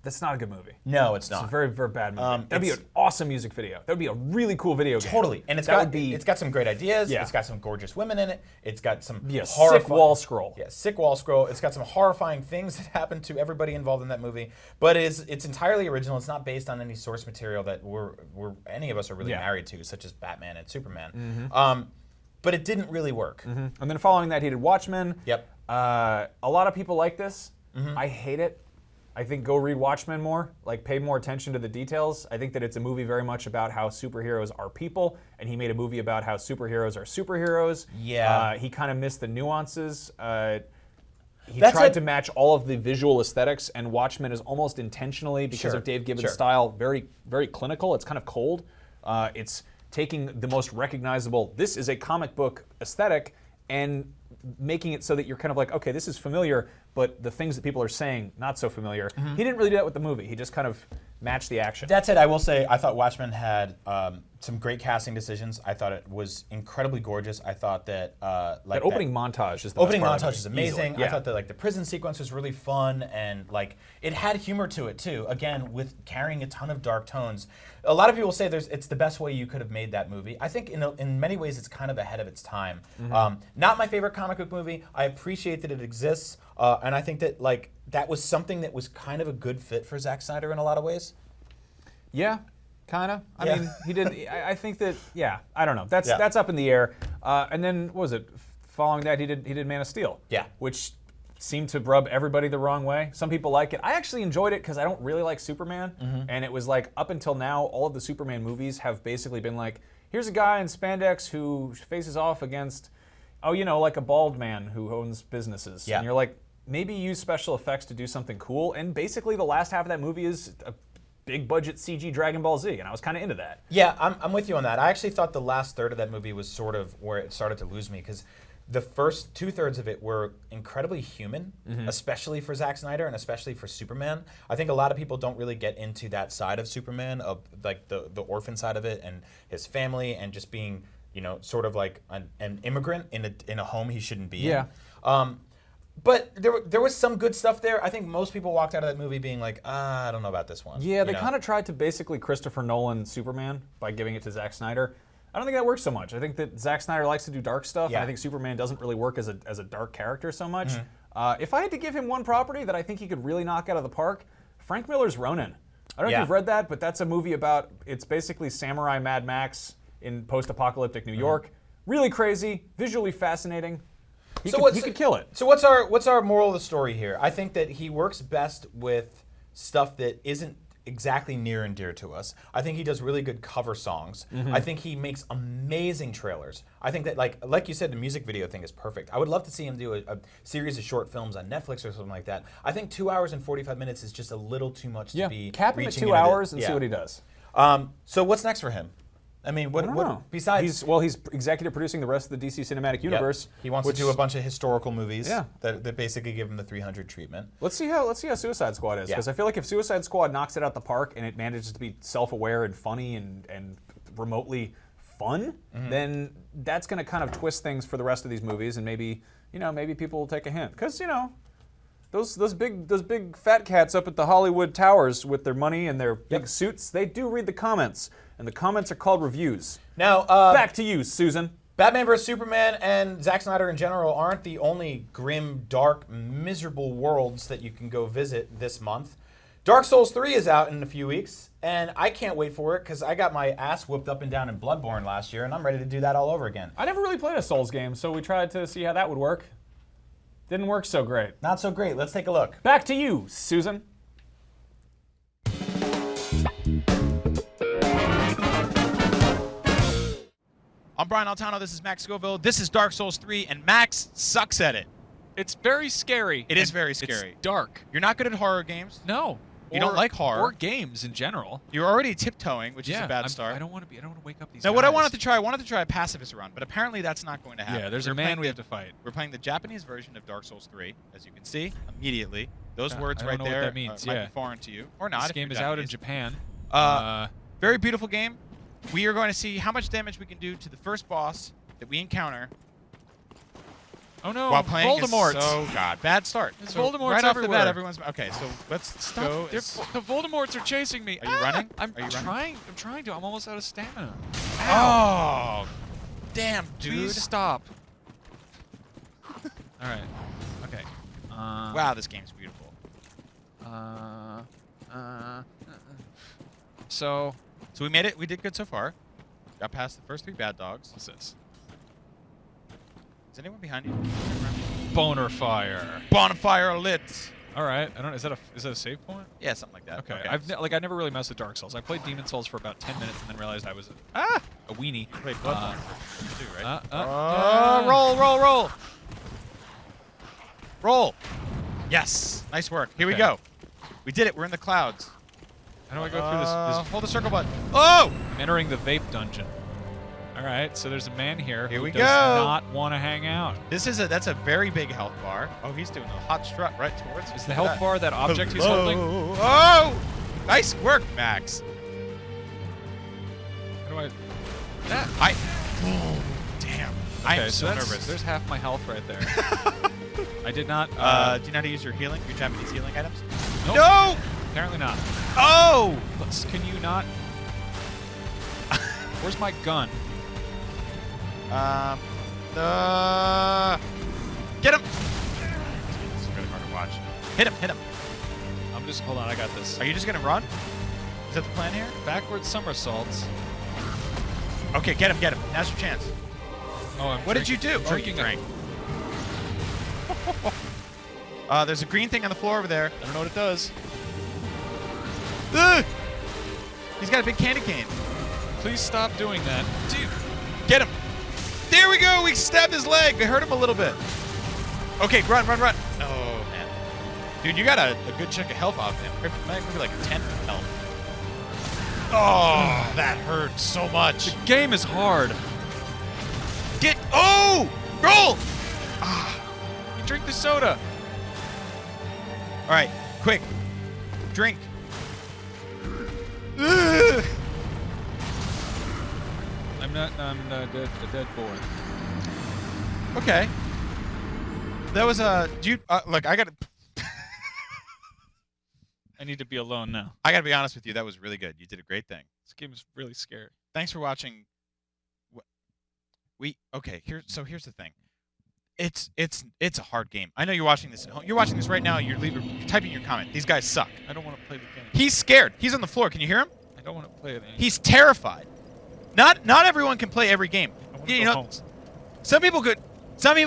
S2: That's not a good movie.
S3: No, it's
S2: It's
S3: not.
S2: a very, very bad movie. That'd be an awesome music video. That would be a really cool video game.
S3: Totally, and it's got some great ideas.
S2: Yeah.
S3: It's got some gorgeous women in it. It's got some
S2: sick wall scroll.
S3: Yeah, sick wall scroll. It's got some horrifying things that happen to everybody involved in that movie. But it's entirely original. It's not based on any source material that we're any of us are really married to, such as Batman and Superman. But it didn't really work.
S2: And then following that, he did Watchmen.
S3: Yep.
S2: A lot of people like this. I hate it. I think go read Watchmen more. Like, pay more attention to the details. I think that it's a movie very much about how superheroes are people, and he made a movie about how superheroes are superheroes.
S3: Yeah.
S2: He kind of missed the nuances. He tried to match all of the visual aesthetics, and Watchmen is almost intentionally, because of Dave Gibbons' style, very, very clinical. It's kind of cold. It's taking the most recognizable, this is a comic book aesthetic, and making it so that you're kind of like, okay, this is familiar, but the things that people are saying, not so familiar. He didn't really do that with the movie. He just kind of matched the action.
S3: That's it. I will say, I thought Watchmen had some great casting decisions. I thought it was incredibly gorgeous. I thought that
S2: that opening montage is the
S3: opening
S2: best part
S3: montage
S2: of
S3: is
S2: it,
S3: amazing.
S2: easily.
S3: I thought that like the prison sequence was really fun, and like it had humor to it too. Again, with carrying a ton of dark tones. A lot of people say it's the best way you could have made that movie. I think in many ways it's kind of ahead of its time. Not my favorite comic book movie. I appreciate that it exists, and I think that like that was something that was kind of a good fit for Zack Snyder in a lot of ways.
S2: Yeah, kind of. I mean, he did. I think that. Yeah, I don't know. That's up in the air. And then what was it? Following that, he did Man of Steel.
S3: Yeah,
S2: which seemed to rub everybody the wrong way. Some people like it. I actually enjoyed it because I don't really like Superman. And it was like, up until now, all of the Superman movies have basically been like, here's a guy in spandex who faces off against, like a bald man who owns businesses.
S3: Yeah.
S2: And you're like, maybe use special effects to do something cool. And basically the last half of that movie is a big budget CG Dragon Ball Z, and I was kind of into that.
S3: Yeah, I'm with you on that. I actually thought the last third of that movie was sort of where it started to lose me, because the first 2/3 of it were incredibly human, especially for Zack Snyder and especially for Superman. I think a lot of people don't really get into that side of Superman, of like the orphan side of it, and his family, and just being, sort of like an immigrant in a home he shouldn't be in. But there was some good stuff there. I think most people walked out of that movie being like, I don't know about this one.
S2: Yeah, they kind of tried to basically Christopher Nolan Superman by giving it to Zack Snyder. I don't think that works so much. I think that Zack Snyder likes to do dark stuff, and I think Superman doesn't really work as a dark character so much. If I had to give him one property that I think he could really knock out of the park, Frank Miller's Ronin. I don't know if you've read that, but that's a movie about, it's basically samurai Mad Max in post-apocalyptic New York. Really crazy, visually fascinating. He could kill it.
S3: So what's our moral of the story here? I think that he works best with stuff that isn't exactly near and dear to us. I think he does really good cover songs. I think he makes amazing trailers. I think that like you said, the music video thing is perfect. I would love to see him do a series of short films on Netflix or something like that. I think 2 hours and 45 minutes is just a little too much to be
S2: cap him at
S3: reaching
S2: 2 hours and see what he does.
S3: So what's next for him? I mean, what besides?
S2: He's executive producing the rest of the DC Cinematic Universe.
S3: He wants to do a bunch of historical movies that basically give him the 300 treatment.
S2: Let's see how Suicide Squad is, because I feel like if Suicide Squad knocks it out the park and it manages to be self-aware and funny and remotely fun, then that's going to kind of twist things for the rest of these movies, and maybe people will take a hint, because those big fat cats up at the Hollywood towers with their money and their big suits, they do read the comments, and the comments are called reviews.
S3: Now,
S2: back to you, Susan.
S3: Batman vs. Superman and Zack Snyder in general aren't the only grim, dark, miserable worlds that you can go visit this month. Dark Souls 3 is out in a few weeks, and I can't wait for it because I got my ass whooped up and down in Bloodborne last year, and I'm ready to do that all over again.
S2: I never really played a Souls game, so we tried to see how that would work. Didn't work so great.
S3: Not so great. Let's take a look.
S2: Back to you, Susan.
S1: I'm Brian Altano, this is Max Scoville, this is Dark Souls 3, and Max sucks at it.
S4: It's very scary.
S1: It is very scary.
S4: It's dark.
S1: You're not good at horror games.
S4: No.
S1: You don't like horror.
S4: Or games in general.
S1: You're already tiptoeing, which is a bad start.
S4: I don't want to wake up these
S1: Now,
S4: guys.
S1: what I wanted to try a pacifist run, but apparently that's not going to happen.
S4: Yeah, there's a man we have to fight.
S1: We're playing the Japanese version of Dark Souls 3, as you can see immediately. Those words
S4: I
S1: right
S4: don't know
S1: there
S4: what that means.
S1: might be foreign to you, or not.
S4: This
S1: if
S4: game
S1: you're
S4: is out in
S1: Japanese.
S4: Japan.
S1: Very beautiful game. We are going to see how much damage we can do to the first boss that we encounter
S4: Oh no,
S3: While playing
S4: Voldemort.
S3: is so bad start.
S4: It's
S3: So
S4: Voldemort's
S3: right off the
S4: everywhere.
S3: bat, everyone's okay. So let's
S4: Stop.
S3: go.
S4: The Voldemorts are chasing me.
S3: Are you running?
S4: I'm
S3: Are you running?
S4: trying. I'm trying to. I'm almost out of stamina.
S3: Oh, damn, dude!
S4: Please stop. All right. Okay.
S3: Wow, this game's beautiful.
S4: So
S3: So we made it. We did good so far. Got past the first 3 bad dogs.
S4: what's this?
S3: Is anyone behind you?
S4: Boner fire.
S3: Bonfire lit.
S4: All right. I don't. Is that a save point?
S3: Yeah, something like that.
S4: Okay. I never really messed with Dark Souls. I played Demon Souls for about 10 minutes and then realized I was a weenie.
S3: Wait, Bloodborne too, right?
S4: Roll.
S3: Roll. Yes. Nice work. Here we
S4: Okay.
S3: go. We did it. We're in the clouds.
S4: How do I go through this?
S3: Hold the circle button. Oh!
S4: I'm entering the vape dungeon. All right. So there's a man here
S3: Here
S4: who
S3: we
S4: does
S3: go.
S4: not want to hang out.
S3: That's a very big health bar. Oh, he's doing a hot strut right towards.
S4: Is the health bar that object he's
S3: Hello.
S4: holding?
S3: Oh! Nice work, Max.
S4: How do I? That.
S3: Oh, damn. I am so nervous.
S4: There's half my health right there. I did not.
S3: Do you know how to use your Japanese healing items?
S4: Nope.
S3: No!
S4: Apparently not.
S3: Oh!
S4: Can you not? Where's my gun?
S3: Get him! This is really hard to watch. Hit him.
S4: I'm just. Hold on. I got this.
S3: Are you just gonna run? Is that the plan here?
S4: Backwards somersaults.
S3: Okay, get him. Now's your chance.
S4: Oh,
S3: What did you do?
S4: I'm drinking
S3: you drank. There's a green thing on the floor over there.
S4: I don't know what it does.
S3: Ugh! He's got a big candy cane.
S4: Please stop doing that. Dude.
S3: Get him! There we go! We stabbed his leg. We hurt him a little bit. Okay, run. Oh, man. Dude, you got a good chunk of health off him. Maybe like a 10 health. Oh, that hurt so much.
S4: The game is hard.
S3: Oh! Roll!
S4: You drink the soda.
S3: All right, quick. Drink. Ugh.
S4: I'm a dead boy.
S3: Okay. That was look, I gotta
S4: need to be alone now.
S3: I gotta be honest with you, that was really good. You did a great thing.
S4: This game is really scary.
S3: Thanks for watching. Here's the thing. It's a hard game. I know you're watching this at home. You're watching this right now. You're typing your comment. These guys suck.
S4: I don't want to play the game.
S3: He's scared. He's on the floor. Can you hear him?
S4: I don't want to play it anymore.
S3: He's terrified. Not everyone can play every game.
S4: I want to
S3: You
S4: go
S3: know,
S4: home.
S3: some people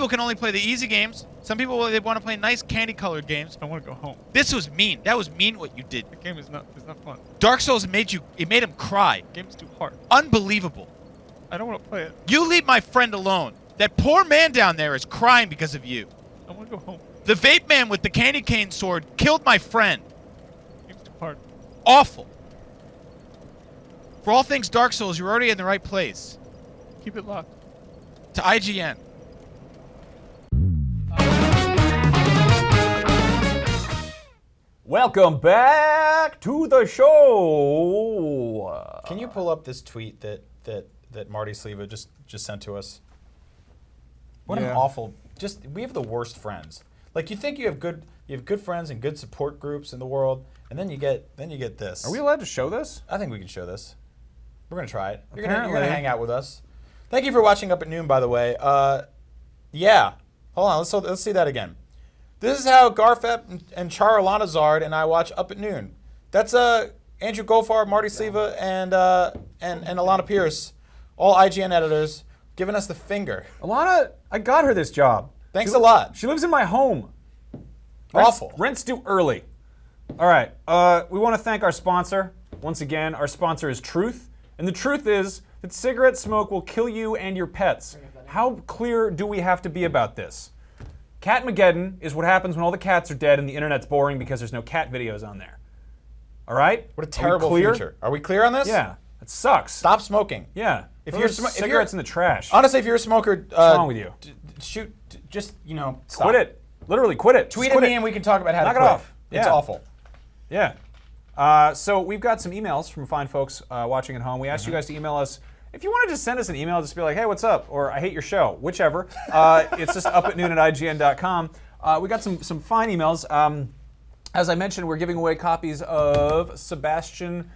S3: can only play the easy games. Some people they want to play nice candy-colored games.
S4: I want to go home.
S3: This was mean. That was mean what you did.
S4: The game is not fun.
S3: Dark Souls made him cry.
S4: The game's too hard.
S3: Unbelievable.
S4: I don't want to play it.
S3: You leave my friend alone. That poor man down there is crying because of you.
S4: I want to go home.
S3: The vape man with the candy cane sword killed my friend.
S4: The game's too hard.
S3: Awful. For all things Dark Souls, you're already in the right place.
S4: Keep it locked.
S3: To IGN.
S2: Welcome back to the show.
S3: Can you pull up this tweet that Marty Sleva just sent to us? What an
S2: Yeah.
S3: awful. We have the worst friends. Like you think you have good friends and good support groups in the world, and then you get this.
S2: Are we allowed to show this?
S3: I think we can show this. We're gonna try it. You're
S2: Apparently.
S3: gonna hang out with us. Thank you for watching Up at Noon, by the way. Yeah. Hold on. Let's see that again. This is how Garfep and Char Lanazard and I watch Up at Noon. That's Andrew Goldfarb, Marty Sleva, and Alana Pierce, all IGN editors, giving us the finger.
S2: Alana, I got her this job.
S3: Thanks a lot.
S2: She lives in my home.
S3: Awful.
S2: Rent's due early. All right. We want to thank our sponsor. Once again, our sponsor is Truth. And the truth is that cigarette smoke will kill you and your pets. How clear do we have to be about this? Catmageddon is what happens when all the cats are dead and the internet's boring because there's no cat videos on there. All right?
S3: What a terrible
S2: clear?
S3: future. Are we clear on this?
S2: Yeah. It sucks.
S3: Stop smoking.
S2: Yeah.
S3: If
S2: Throw
S3: you're
S2: those
S3: sm- if
S2: cigarettes
S3: you're-
S2: in the trash.
S3: Honestly, if you're a smoker,
S2: What's wrong with you?
S3: Shoot. Just stop.
S2: Quit it. Literally, quit it.
S3: Tweet
S2: Just
S3: at
S2: quit
S3: me
S2: it.
S3: and we can talk about how
S2: Knock
S3: to
S2: it
S3: quit.
S2: off.
S3: It's
S2: Yeah.
S3: awful.
S2: Yeah. So we've got some emails from fine folks watching at home. We asked you guys to email us If you want to just send us an email, just be like, hey, what's up? Or I hate your show, whichever. It's just upatnoon@ign.com. We got some fine emails. As I mentioned, we're giving away copies of Sebastian,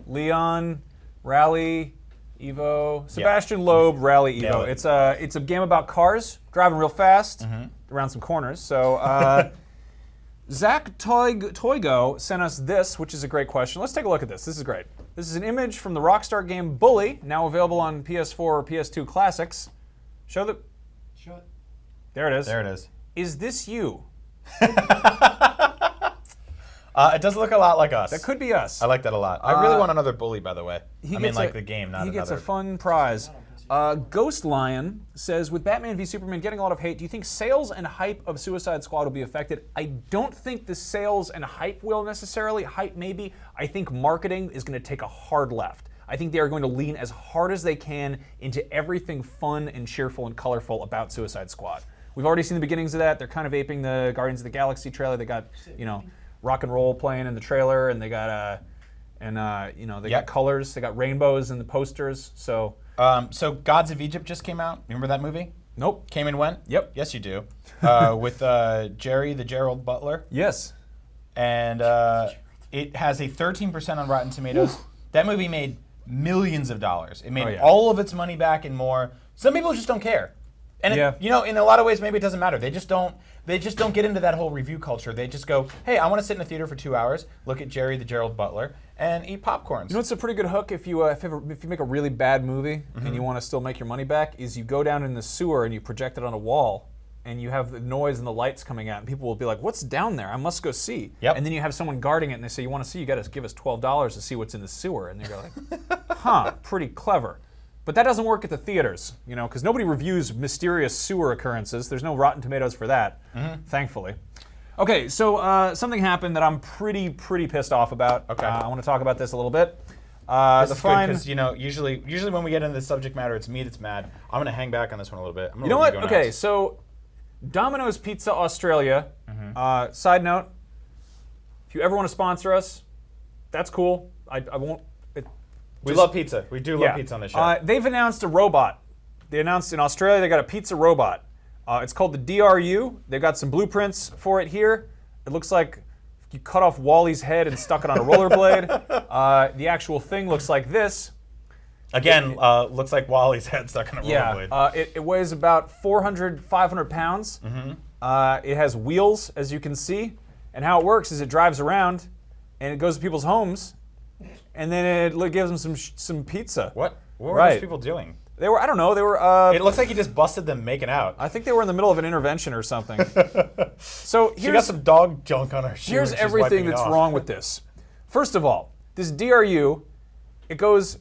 S2: Leon, Rally, Evo, Sebastian Loeb, Rally, Evo. It's a game about cars, driving real fast around some corners. So Zach Toygo sent us this, which is a great question. Let's take a look at this. This is great. This is an image from the Rockstar game Bully, now available on PS4 or PS2 Classics. Show the... There it is.
S3: There it is.
S2: Is this you?
S3: It does look a lot like us.
S2: That could be us.
S3: I like that a lot. I really want another Bully, by the way. I mean, like the game, not
S2: he
S3: another.
S2: gets a fun prize. Ghost Lion says, with Batman v Superman getting a lot of hate, do you think sales and hype of Suicide Squad will be affected? I don't think the sales and hype will necessarily. Hype maybe. I think marketing is going to take a hard left. I think they are going to lean as hard as they can into everything fun and cheerful and colorful about Suicide Squad. We've already seen the beginnings of that. They're kind of aping the Guardians of the Galaxy trailer. They got, rock and roll playing in the trailer, and they got got colors. They got rainbows in the posters. So
S3: Gods of Egypt just came out. Remember that movie?
S2: Nope.
S3: Came and went?
S2: Yep.
S3: Yes, you do. With Jerry the Gerald Butler.
S2: Yes.
S3: And it has a 13% on Rotten Tomatoes. That movie made millions of dollars. It made all of its money back and more. Some people just don't care. And in a lot of ways, maybe it doesn't matter. They just don't get into that whole review culture. They just go, hey, I want to sit in a theater for 2 hours, look at Jerry the Gerald Butler, and eat popcorns.
S2: You know what's a pretty good hook if you make a really bad movie and you want to still make your money back is you go down in the sewer and you project it on a wall and you have the noise and the lights coming out and people will be like, what's down there? I must go see.
S3: Yep.
S2: And then you have someone guarding it and they say, you want to see? You got to give us $12 to see what's in the sewer. And they go like, huh, pretty clever. But that doesn't work at the theaters, because nobody reviews mysterious sewer occurrences. There's no Rotten Tomatoes for that, thankfully. Okay, so something happened that I'm pretty pissed off about.
S3: Okay.
S2: I want to talk about this a little bit.
S3: This is good because usually when we get into the subject matter, it's me that's mad. I'm gonna hang back on this one a little bit.
S2: You know what? Okay, so Domino's Pizza Australia. Side note: if you ever want to sponsor us, that's cool. I won't.
S3: We love pizza. We do love pizza on this show.
S2: They've announced a robot. They announced in Australia they got a pizza robot. It's called the DRU. They've got some blueprints for it here. It looks like you cut off Wally's head and stuck it on a rollerblade. The actual thing looks like this.
S3: Again, looks like Wally's head stuck on a rollerblade.
S2: It weighs about 500 pounds. It has wheels, as you can see. And how it works is it drives around and it goes to people's homes. And then it gives them some pizza.
S3: What were those people doing?
S2: They were, I don't know, they were...
S3: it looks like he just busted them making out.
S2: I think they were in the middle of an intervention or something. So
S3: she got some dog junk on her shoe.
S2: Here's everything that's wrong with this. First of all, this DRU, it goes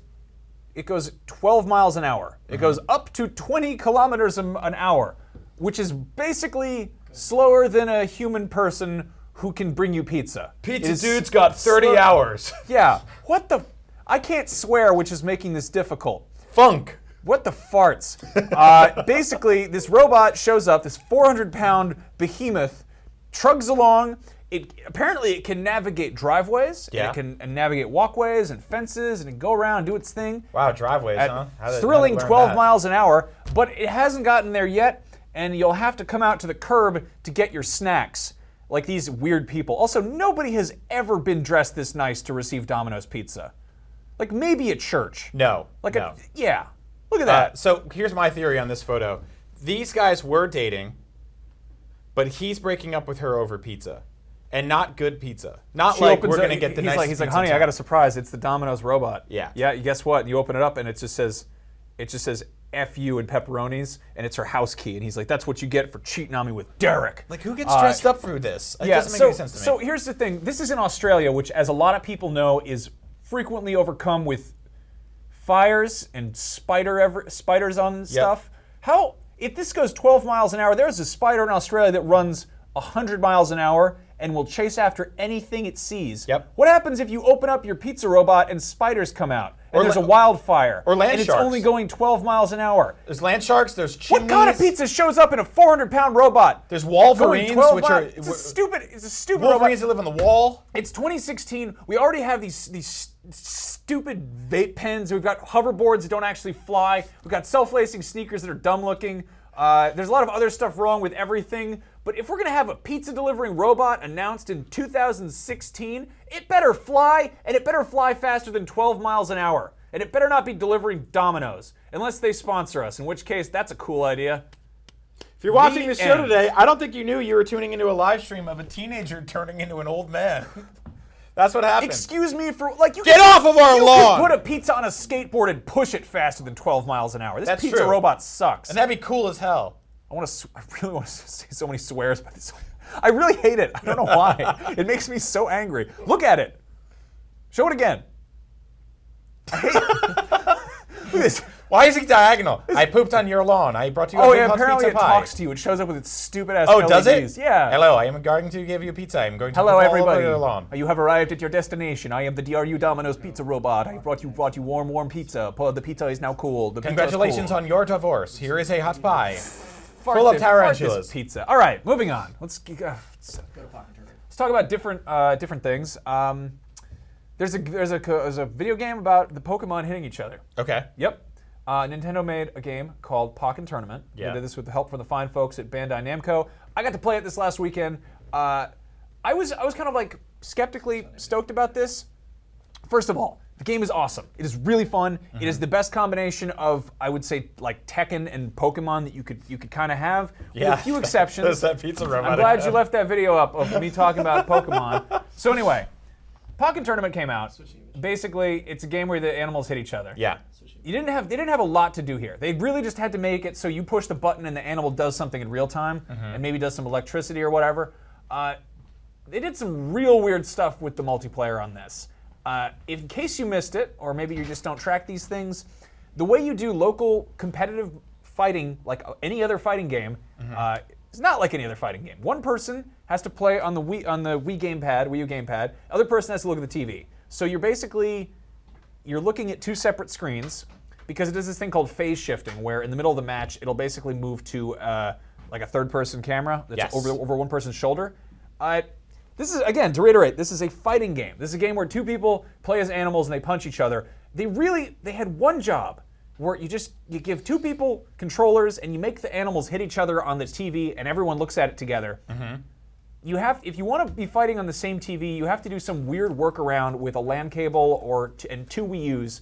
S2: 12 miles an hour. It goes up to 20 kilometers an hour, which is basically slower than a human person who can bring you pizza.
S3: Pizza dude's got 30 hours.
S2: Yeah. What the... I can't swear, which is making this difficult.
S3: Funk.
S2: What the farts? Basically, this robot shows up, this 400-pound behemoth, trugs along. Apparently, it can navigate driveways.
S3: Yeah.
S2: It can navigate walkways and fences, and it can go around and do its thing.
S3: Wow, driveways, huh?
S2: Thrilling 12 miles an hour, but it hasn't gotten there yet, and you'll have to come out to the curb to get your snacks. Like these weird people. Also, nobody has ever been dressed this nice to receive Domino's pizza. Like maybe at church.
S3: No.
S2: Like
S3: no.
S2: Yeah. Look at that.
S3: So here's my theory on this photo. These guys were dating, but he's breaking up with her over pizza. And not good pizza. Not
S2: She
S3: like
S2: opens
S3: we're
S2: it-
S3: going to get the
S2: he's
S3: nice
S2: like,
S3: pizza
S2: honey, I
S3: time."
S2: got a surprise. It's the Domino's robot.
S3: Yeah.
S2: Yeah, guess what? You open it up and it just says F you and pepperonis, and it's her house key. And he's like, that's what you get for cheating on me with Derek.
S3: Like, who gets dressed up through this? It doesn't make any sense to me.
S2: So here's the thing. This is in Australia, which, as a lot of people know, is frequently overcome with fires and spiders on stuff. If this goes 12 miles an hour, there's a spider in Australia that runs 100 miles an hour and will chase after anything it sees.
S3: Yep.
S2: What happens if you open up your pizza robot and spiders come out? And
S3: Or
S2: there's a
S3: la-
S2: wildfire.
S3: or land
S2: and
S3: sharks.
S2: it's only going 12 miles an hour.
S3: There's land sharks. There's chimneys.
S2: What kind of pizza shows up in a 400-pound robot?
S3: There's
S2: Going
S3: wolverines,
S2: 12
S3: which are
S2: miles? It's a stupid
S3: wolverines
S2: robot.
S3: that live on the wall.
S2: It's 2016. We already have these stupid vape pens. We've got hoverboards that don't actually fly. We've got self-lacing sneakers that are dumb looking. There's a lot of other stuff wrong with everything. But if we're going to have a pizza delivering robot announced in 2016, it better fly, and it better fly faster than 12 miles an hour. And it better not be delivering Domino's, unless they sponsor us, in which case that's a cool idea.
S3: If you're watching the show
S2: end.
S3: today, I don't think you knew you were tuning into a live stream of a teenager turning into an old man. That's what happened.
S2: Excuse me for you
S3: Get off of our
S2: you
S3: lawn!
S2: could put a pizza on a skateboard and push it faster than 12 miles an hour. This
S3: That's
S2: pizza
S3: true.
S2: robot sucks.
S3: And that'd be cool as hell.
S2: I really want to say so many swears about this. I really hate it. I don't know why. It makes me so angry. Look at it. Show it again. I hate Look at this.
S3: Why is he diagonal? I pooped on your lawn. I brought you a
S2: Oh
S3: Big
S2: yeah,
S3: Hot
S2: apparently
S3: pizza
S2: it
S3: pie.
S2: talks to you. It shows up with its stupid ass
S3: Oh,
S2: LEDs.
S3: does it?
S2: Yeah.
S3: Hello, I am going to give you pizza. I'm going to
S2: Hello,
S3: poop all
S2: everybody.
S3: over your lawn.
S2: You have arrived at your destination. I am the DRU Domino's pizza robot. I brought you warm pizza. The pizza is now cool. The pizza is
S3: Congratulations
S2: cool.
S3: on your divorce. Here is a hot pie.
S2: Fart
S3: full of
S2: this- fart
S3: tarantulas.
S2: this pizza. All right, moving on. Let's talk about different things. There's a video game about the Pokemon hitting each other.
S3: Okay.
S2: Yep. Nintendo made a game called Pokken Tournament.
S3: Yeah.
S2: They did this with the help from the fine folks at Bandai Namco. I got to play it this last weekend. I was kind of like skeptically stoked about this. First of all, the game is awesome. It is really fun. It is the best combination of, I would say, like Tekken and Pokemon that you could kind of have, with a few exceptions.
S3: There's that pizza robot
S2: I'm glad
S3: again.
S2: you left that video up of me talking about Pokemon. So anyway, Pokken Tournament came out. Basically, it's a game where the animals hit each other.
S3: Yeah.
S2: They didn't have a lot to do here. They really just had to make it so you push the button and the animal does something in real time, and maybe does some electricity or whatever. They did some real weird stuff with the multiplayer on this. In case you missed it, or maybe you just don't track these things, the way you do local competitive fighting, like any other fighting game, it's not like any other fighting game. One person has to play on the Wii Wii U gamepad. Other person has to look at the TV. So you're looking at two separate screens, because it does this thing called phase shifting, where in the middle of the match it'll basically move to like a third-person camera that's
S3: Yes.
S2: over one person's shoulder. This is, again, to reiterate, this is a fighting game. This is a game where two people play as animals and they punch each other. They had one job where you give two people controllers and you make the animals hit each other on the TV and everyone looks at it together. If you want to be fighting on the same TV, you have to do some weird workaround with a LAN cable and two Wii U's.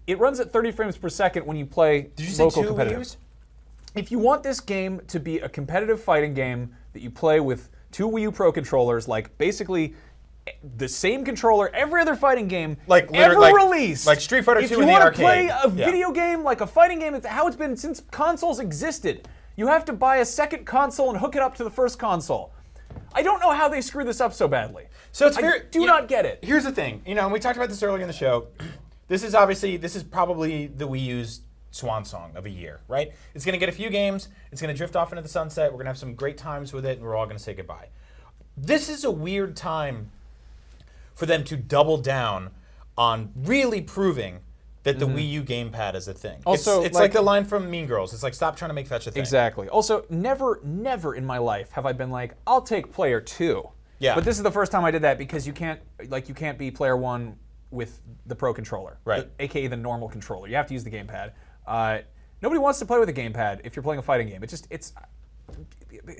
S2: It runs at 30 frames per second when you play
S3: Did you say
S2: local
S3: two
S2: competitive.
S3: Wii U's?
S2: If you want this game to be a competitive fighting game that you play with two Wii U Pro controllers, like basically the same controller every other fighting game
S3: Like
S2: ever
S3: literally,
S2: released.
S3: like Street Fighter 2 in the
S2: If you want to
S3: arcade.
S2: play a
S3: Yeah.
S2: video game, like a fighting game, it's how it's been since consoles existed. You have to buy a second console and hook it up to the first console. I don't know how they screwed this up so badly.
S3: So it's
S2: I
S3: fair.
S2: do not get it.
S3: Here's the thing. And we talked about this earlier in the show. This is probably the Wii U's swan song of a year, right? It's going to get a few games. It's going to drift off into the sunset. We're going to have some great times with it, and we're all going to say goodbye. This is a weird time for them to double down on really proving that the Wii U gamepad is a thing.
S2: Also,
S3: it's like the line from Mean Girls. It's like, stop trying to make fetch a thing.
S2: Exactly. Also, never in my life have I been like, I'll take player 2.
S3: Yeah.
S2: But this is the first time I did that because you can't be player 1 with the Pro controller,
S3: Right.
S2: AKA the normal controller. You have to use the gamepad. Nobody wants to play with a gamepad if you're playing a fighting game. It's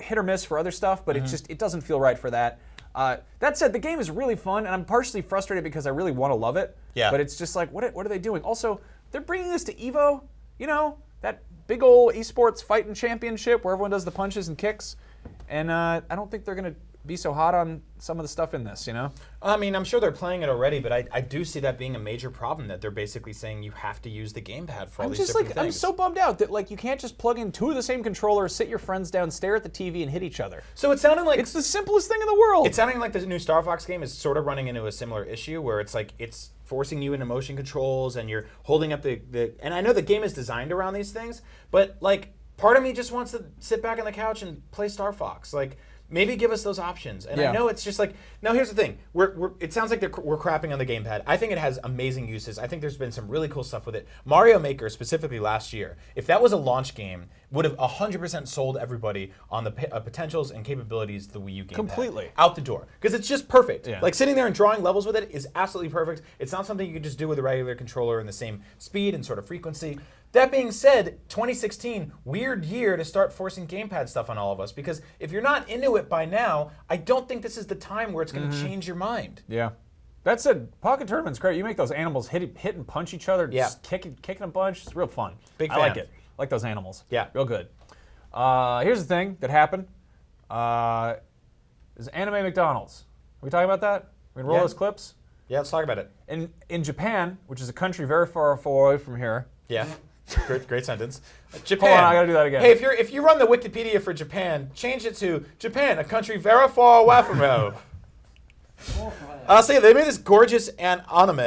S2: hit or miss for other stuff, but it doesn't feel right for that. That said, the game is really fun, and I'm partially frustrated because I really want to love it.
S3: Yeah.
S2: But it's just like, what are they doing? Also, they're bringing this to EVO. That big old esports fighting championship where everyone does the punches and kicks, and I don't think they're gonna be so hot on some of the stuff in this.
S3: I mean, I'm sure they're playing it already, but I do see that being a major problem, that they're basically saying you have to use the gamepad for all these different things.
S2: I'm so bummed out that you can't just plug in two of the same controllers, sit your friends down, stare at the TV, and hit each other.
S3: So it sounded like
S2: It's the simplest thing in the world.
S3: It's sounding like the new Star Fox game is sort of running into a similar issue where it's like it's forcing you into motion controls and you're holding up the and I know the game is designed around these things, but like part of me just wants to sit back on the couch and play Star Fox. Like maybe give us those options. And
S2: Yeah.
S3: I know it's just like, now here's the thing. It sounds like we're crapping on the gamepad. I think it has amazing uses. I think there's been some really cool stuff with it. Mario Maker, specifically last year, if that was a launch game, would have 100% sold everybody on the potentials and capabilities of the Wii U gamepad.
S2: Completely.
S3: Out the door. Because it's just perfect.
S2: Yeah.
S3: Like sitting there and drawing levels with it is absolutely perfect. It's not something you can just do with a regular controller in the same speed and sort of frequency. That being said, 2016, weird year to start forcing gamepad stuff on all of us, because if you're not into it by now, I don't think this is the time where it's going to change your mind.
S2: Yeah. That said, Pokken Tournament's great. You make those animals hit and punch each other,
S3: Yeah.
S2: just kicking a bunch. It's real fun.
S3: Big
S2: I like
S3: fan.
S2: it. I like those animals.
S3: Yeah.
S2: Real good. Here's the thing that happened. Is anime McDonald's. Are we talking about that? We can roll
S3: Yeah.
S2: those clips?
S3: Yeah, let's talk about it.
S2: In Japan, which is a country very far away from here.
S3: Yeah. Great sentence. Japan.
S2: Hold on, I gotta do that again.
S3: Hey, if you run the Wikipedia for Japan, change it to Japan, a country very far away from you. I'll say they made this gorgeous anime,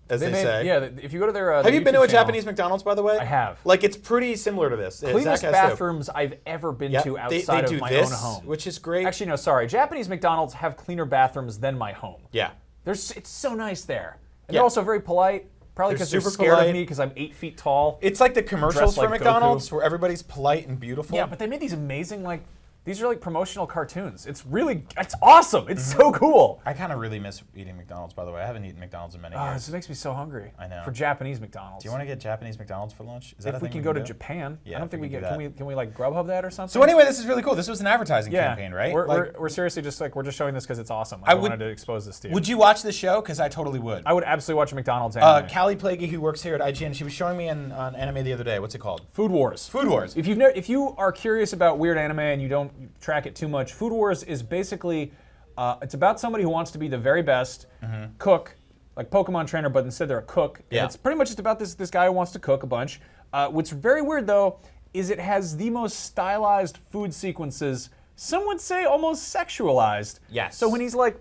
S3: as they say.
S2: Yeah, if you go to their
S3: Have you been to a
S2: YouTube channel-
S3: Japanese McDonald's, by the way?
S2: I have.
S3: Like, it's pretty similar to this.
S2: Cleanest
S3: Zach has too.
S2: bathrooms I've ever been
S3: Yep.
S2: to
S3: They
S2: outside
S3: do
S2: of my
S3: this,
S2: own home.
S3: which is great.
S2: Actually, no, sorry. Japanese McDonald's have cleaner bathrooms than my home.
S3: Yeah.
S2: It's so nice there. And
S3: Yeah.
S2: they're also very polite. Probably
S3: They're
S2: because they're
S3: super
S2: scared
S3: polite.
S2: of me because I'm 8 feet tall.
S3: It's like the commercials
S2: Dressed
S3: for
S2: like
S3: McDonald's
S2: Goku.
S3: where everybody's polite and beautiful.
S2: Yeah, but they made these amazing, these are like promotional cartoons. It's awesome. It's so cool.
S3: I kind of really miss eating McDonald's, by the way. I haven't eaten McDonald's in many
S2: Oh,
S3: years.
S2: this makes me so hungry.
S3: I know.
S2: For Japanese McDonald's.
S3: Do you want to get Japanese McDonald's for lunch? Is that a
S2: If we
S3: thing
S2: can go to
S3: do?
S2: Japan,
S3: Yeah,
S2: I don't
S3: if
S2: think
S3: we
S2: we
S3: can
S2: get.
S3: do
S2: Can we like Grubhub that or something?
S3: So anyway, this is really cool. This was an advertising
S2: yeah,
S3: campaign, right?
S2: We're seriously just we're just showing this because it's awesome. I
S3: would-
S2: wanted to expose this to you.
S3: Would you watch this show? Because I totally would.
S2: I would absolutely watch a McDonald's anime.
S3: Callie Plaguey, who works here at IGN, she was showing me an anime the other day. What's it called?
S2: Food Wars.
S3: Food Wars.
S2: If you are curious about weird anime and you don't track it too much, Food Wars is basically it's about somebody who wants to be the very best cook, like Pokemon trainer, but instead they're a cook. And
S3: Yeah.
S2: it's pretty much just about this guy who wants to cook a bunch. What's very weird though is it has the most stylized food sequences. Some would say almost sexualized.
S3: Yes.
S2: So when he's like,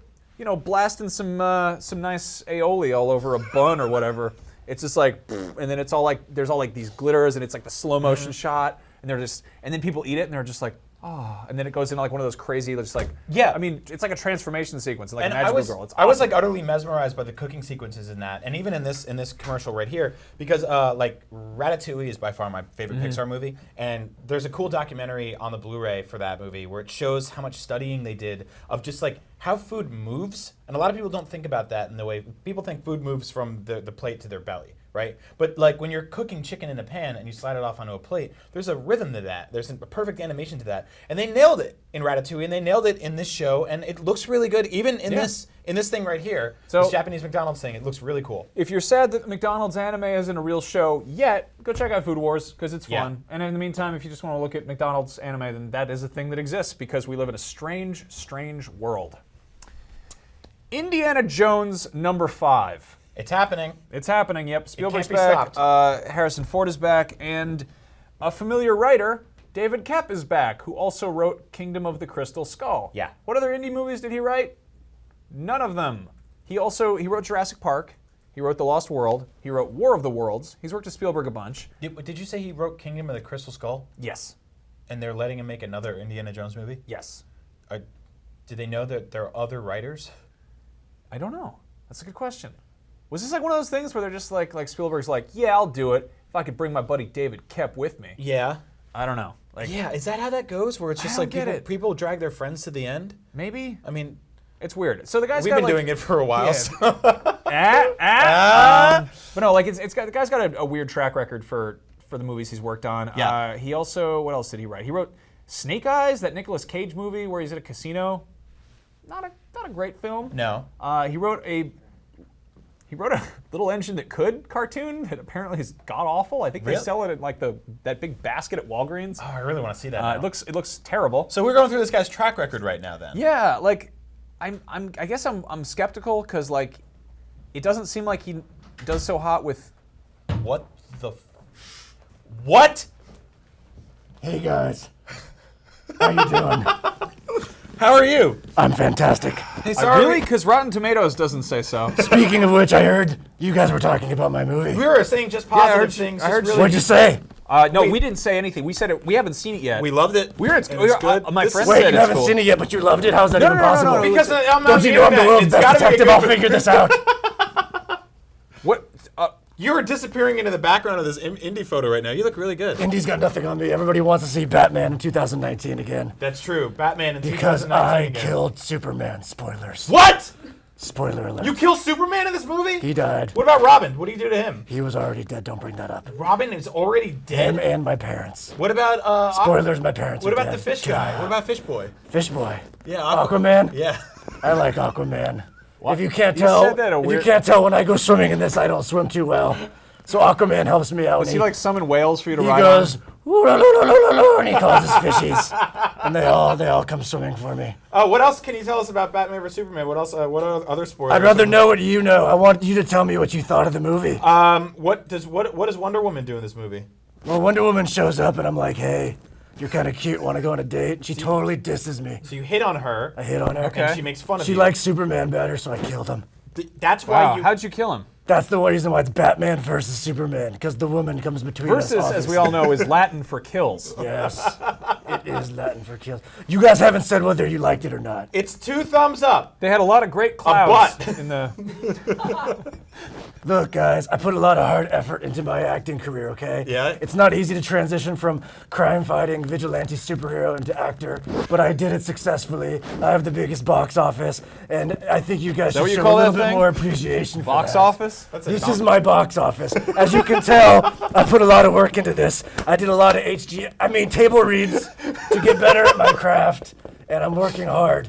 S2: blasting some nice aioli all over a bun or whatever, it's just like, and then it's all like there's all like these glitters and it's like the slow motion shot, and and then people eat it and they're just like, oh, and then it goes into like one of those crazy, just like,
S3: Yeah.
S2: I mean, it's like a transformation sequence, like
S3: And
S2: a magical
S3: I was,
S2: girl. It's
S3: I was
S2: awesome.
S3: like utterly mesmerized by the cooking sequences in that, and even in this commercial right here, because like Ratatouille is by far my favorite Pixar movie, and there's a cool documentary on the Blu-ray for that movie where it shows how much studying they did of just like how food moves, and a lot of people don't think about that in the way people think food moves from the plate to their belly. Right? But like when you're cooking chicken in a pan and you slide it off onto a plate, there's a rhythm to that. There's a perfect animation to that. And they nailed it in Ratatouille and they nailed it in this show, and it looks really good. Even in this thing right here,
S2: So-
S3: this Japanese McDonald's thing, it looks really cool.
S2: If you're sad that McDonald's anime isn't a real show yet, go check out Food Wars because it's
S3: Yeah.
S2: fun. And in the meantime, if you just want to look at McDonald's anime, then that is a thing that exists because we live in a strange, strange world. Indiana Jones #5.
S3: It's happening.
S2: It's happening, yep. Spielberg's
S3: be
S2: back,
S3: stopped.
S2: Harrison Ford is back, and a familiar writer, David Koepp, is back, who also wrote Kingdom of the Crystal Skull.
S3: Yeah.
S2: What other indie movies did he write? None of them. He wrote Jurassic Park, he wrote The Lost World, he wrote War of the Worlds, he's worked with Spielberg a bunch.
S3: Did you say he wrote Kingdom of the Crystal Skull?
S2: Yes.
S3: And they're letting him make another Indiana Jones movie?
S2: Yes.
S3: Do they know that there are other writers?
S2: I don't know. That's a good question. Was this like one of those things where they're just like Spielberg's like, yeah, I'll do it if I could bring my buddy David Koepp with me?
S3: Yeah.
S2: I don't know. Like,
S3: Yeah, is that how that goes? Where it's just
S2: I
S3: like
S2: don't get it.
S3: people drag their friends to the end?
S2: maybe?
S3: I mean,
S2: It's weird. So the guy's
S3: we've
S2: got
S3: been
S2: like,
S3: doing it for a while.
S2: Yeah.
S3: So.
S2: But no, like the guy's got a weird track record for the movies he's worked on.
S3: Yeah.
S2: He also, what else did he write? He wrote Snake Eyes, that Nicolas Cage movie where he's at a casino. Not a great film.
S3: No.
S2: He wrote a Little Engine That Could cartoon that apparently is god awful. I think they
S3: Really?
S2: sell it in like that big basket at Walgreens.
S3: Oh, I really want to see that.
S2: It
S3: now.
S2: looks terrible.
S3: So we're going through this guy's track record right now, then.
S2: Yeah, like I guess I'm skeptical because like it doesn't seem like he does so hot with.
S3: What the? What?
S5: Hey guys, how you doing?
S3: How are you?
S5: I'm fantastic.
S3: Hey, sorry.
S2: Really? Because Rotten Tomatoes doesn't say so.
S5: Speaking of which, I heard you guys were talking about my movie.
S3: We were saying just
S2: I heard
S3: positive
S2: you-
S3: things.
S2: I
S3: just
S2: heard you-
S3: really
S5: What'd you say?
S2: No,
S3: Wait.
S2: we didn't say anything. We said it. We haven't seen it yet.
S3: We loved it.
S2: It's
S3: and it's good.
S2: my
S3: This
S2: friend
S3: is-
S5: Wait,
S2: said
S5: you
S2: it's
S5: haven't
S2: cool.
S5: seen it yet, but you loved it? How's that
S2: No,
S5: even
S2: no, no, no,
S5: possible?
S2: no,
S3: Because I'm on
S5: Don't
S3: the
S5: you know I'm the
S3: internet.
S5: world's
S3: It's
S5: best
S3: gotta be a
S5: detective?
S3: good
S5: I'll
S3: movie.
S5: figure this out.
S2: What?
S3: You're disappearing into the background of this indie photo right now. You look really good.
S5: Indy's got nothing on me. Everybody wants to see Batman in 2019 again.
S3: That's true. Batman in
S5: Because
S3: 2019
S5: I
S3: again.
S5: killed Superman. Spoilers.
S3: What?
S5: Spoiler alert.
S3: You kill Superman in this movie?
S5: He died.
S3: What about Robin? What do you do to him?
S5: He was already dead. Don't bring that up.
S3: Robin is already dead.
S5: Him and my parents.
S3: What about
S5: Spoilers, my parents
S3: What
S5: are
S3: about
S5: dead.
S3: the fish guy? What about Fish Boy?
S5: Fish Boy.
S3: Yeah,
S5: Aquaman?
S3: Yeah.
S5: I like Aquaman. If you can't
S2: You
S5: tell,
S2: said that a
S5: if you
S2: weird-
S5: can't tell when I go swimming in this, I don't swim too well. So Aquaman helps me out.
S2: Does he like summon whales for you to
S5: he
S2: ride
S5: goes,
S2: on?
S5: "Ooh, la, la, la, la, la, la," and he calls his fishies, and they all come swimming for me.
S3: Oh, what else can you tell us about Batman vs Superman? What else? What are other spoilers?
S5: I'd rather know what you know. I want you to tell me what you thought of the movie.
S3: What does Wonder Woman do in this movie?
S5: Well, Wonder Woman shows up, and I'm like, "Hey, you're kind of cute. Want to go on a date?" She totally disses me.
S3: So you hit on her.
S5: I hit on her.
S2: Okay.
S3: And she makes fun of
S5: She
S3: you.
S5: likes Superman better, so I killed him.
S3: That's why
S2: Wow,
S3: you.
S2: how'd you kill him?
S5: That's the reason why it's Batman versus Superman, because the woman comes between
S2: Versus,
S5: us.
S2: as we all know, is Latin for kills.
S5: Yes, it is Latin for kills. You guys haven't said whether you liked it or not.
S3: It's 2 thumbs up.
S2: They had a lot of great clouds
S3: butt.
S2: in the.
S5: Look, guys, I put a lot of hard effort into my acting career, okay?
S3: Yeah?
S5: It's not easy to transition from crime-fighting vigilante superhero into actor, but I did it successfully. I have the biggest box office, and I think you guys
S2: that
S5: should
S2: what you
S5: show
S2: call
S5: a little
S2: that
S5: bit
S2: thing?
S5: more appreciation for
S2: Box
S5: that.
S2: office?
S5: This is my box office. As you can tell, I put a lot of work into this. I did a lot of table reads to get better at my craft, and I'm working hard.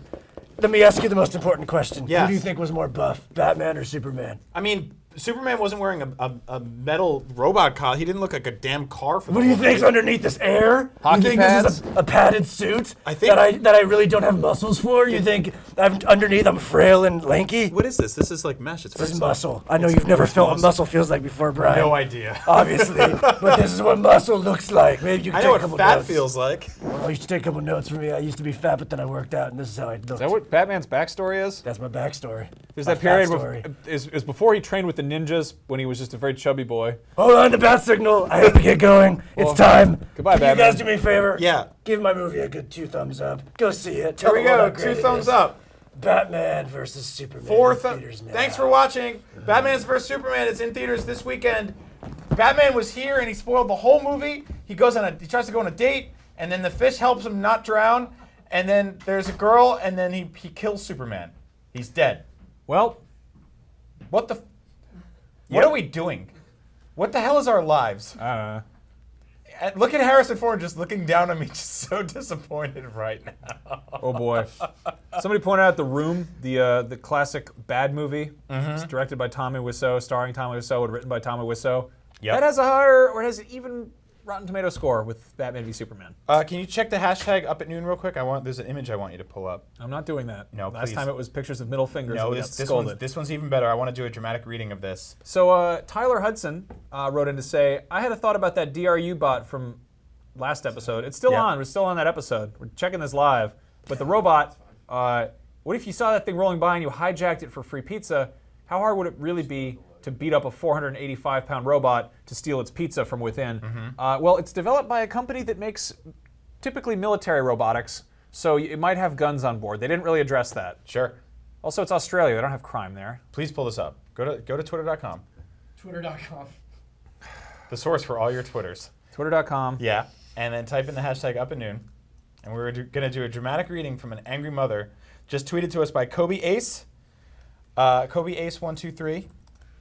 S5: Let me ask you the most important question.
S3: Yes.
S5: Who do you think was more buff, Batman or Superman?
S3: I mean, Superman wasn't wearing a metal robot collar. He didn't look like a damn car for the
S5: What do you
S3: whole
S5: think's
S3: movie.
S5: underneath this air?
S2: Hockey
S5: you think
S2: pads?
S5: this is a padded suit
S3: I think-
S5: that I really don't have muscles for? You think underneath I'm frail and lanky?
S3: What is this? This is like mesh. It's
S5: This is
S3: very
S5: muscle. I know you've never felt what muscle feels like before, Brian.
S3: No idea.
S5: Obviously, but this is what muscle looks like. Maybe you can
S3: I
S5: take
S3: know
S5: a
S3: what
S5: couple
S3: fat
S5: notes.
S3: feels like.
S5: Well, you should take a couple notes from me. I used to be fat, but then I worked out, and this is how I looked.
S2: Is that what Batman's backstory is?
S5: That's my backstory.
S2: There's
S5: My
S2: that period
S5: fat story.
S2: is before he trained with the ninjas when he was just a very chubby boy.
S5: Hold on, the bat signal. I have to get going. It's time.
S2: goodbye,
S5: Can you
S2: Batman.
S5: guys do me a favor?
S3: Yeah.
S5: Give my movie a good 2 thumbs up. Go see it.
S3: Here
S5: Tell
S3: we
S5: them
S3: go.
S5: how great
S3: 2
S5: it
S3: thumbs
S5: is.
S3: up.
S5: Batman versus Superman.
S3: 4
S5: in
S3: thumbs.
S5: theaters now.
S3: Thanks for watching. Batman's vs Superman is in theaters this weekend. Batman was here and he spoiled the whole movie. He tries to go on a date, and then the fish helps him not drown, and then there's a girl, and then he kills Superman. He's dead.
S2: Well,
S3: What the? What are we doing? What the hell is our lives?
S2: I don't know.
S3: Look at Harrison Ford just looking down at me, just so disappointed right now.
S2: Oh boy. Somebody pointed out The Room, the classic bad movie.
S3: Mm-hmm.
S2: It's directed by Tommy Wiseau, starring Tommy Wiseau, and written by Tommy Wiseau.
S3: Yep.
S2: That has a higher, or has an even Rotten Tomato score with Batman v Superman.
S3: Can you check the hashtag up at noon real quick? There's an image I want you to pull up.
S2: I'm not doing that.
S3: No,
S2: Last
S3: please.
S2: time it was pictures of middle fingers.
S3: No,
S2: and we got
S3: this
S2: scolded.
S3: one's even better. I want to do a dramatic reading of this.
S2: So Tyler Hudson wrote in to say, I had a thought about that DRU bot from last episode. It's still
S3: Yeah.
S2: on. We're still on that episode. We're checking this live. But the robot, what if you saw that thing rolling by and you hijacked it for free pizza? How hard would it really be to beat up a 485-pound robot to steal its pizza from within? Well, it's developed by a company that makes typically military robotics, so it might have guns on board. They didn't really address that.
S3: Sure.
S2: Also, it's Australia. They don't have crime there.
S3: Please pull this up. Go to twitter.com.
S6: Twitter.com.
S3: The source for all your Twitters.
S2: Twitter.com.
S3: Yeah. And then type in the hashtag up at noon. And we're going to do a dramatic reading from an angry mother, just tweeted to us by Kobe Ace. Kobe Ace 123.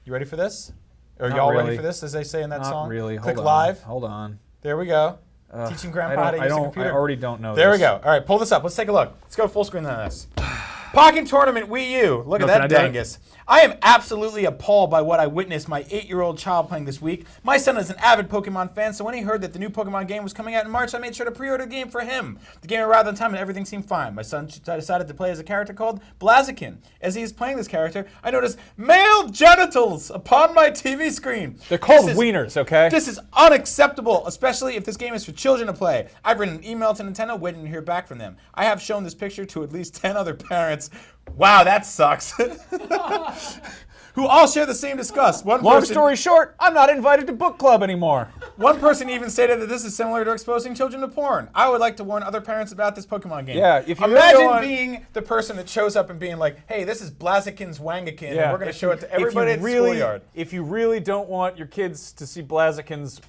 S3: You ready for this? Are
S2: Not
S3: y'all
S2: really.
S3: ready for this, as they say in that
S2: Not
S3: song?
S2: really.
S3: Click
S2: Hold
S3: live.
S2: on. Hold on.
S3: There we go. Teaching Grandpa how to use the computer.
S2: I already don't know
S3: There
S2: this.
S3: we go. All right, pull this up. Let's take a look. Let's go full screen on this. Pokken Tournament Wii U. Look
S2: No,
S3: at
S2: can I
S3: that
S2: do it?
S3: dangus. I am absolutely appalled by what I witnessed my 8-year-old child playing this week. My son is an avid Pokemon fan, so when he heard that the new Pokemon game was coming out in March, I made sure to pre-order the game for him. The game arrived on time and everything seemed fine. My son decided to play as a character called Blaziken. As he is playing this character, I noticed male genitals upon my TV screen.
S2: They're called
S3: This is-
S2: wieners, okay?
S3: This is unacceptable, especially if this game is for children to play. I've written an email to Nintendo waiting to hear back from them. I have shown this picture to at least 10 other parents. Wow, that sucks. who all share the same disgust.
S2: Long story short, I'm not invited to book club anymore.
S3: One person even stated that this is similar to exposing children to porn. I would like to warn other parents about this Pokemon game.
S2: Yeah, if you really
S3: imagine
S2: want-
S3: being the person that shows up and being like, "Hey, this is Blaziken's Wangakin,
S2: Yeah,
S3: and we're going to
S2: if
S3: show
S2: you-
S3: it to
S2: if you
S3: everybody at the
S2: really-
S3: schoolyard."
S2: If you really don't want your kids to see Blaziken's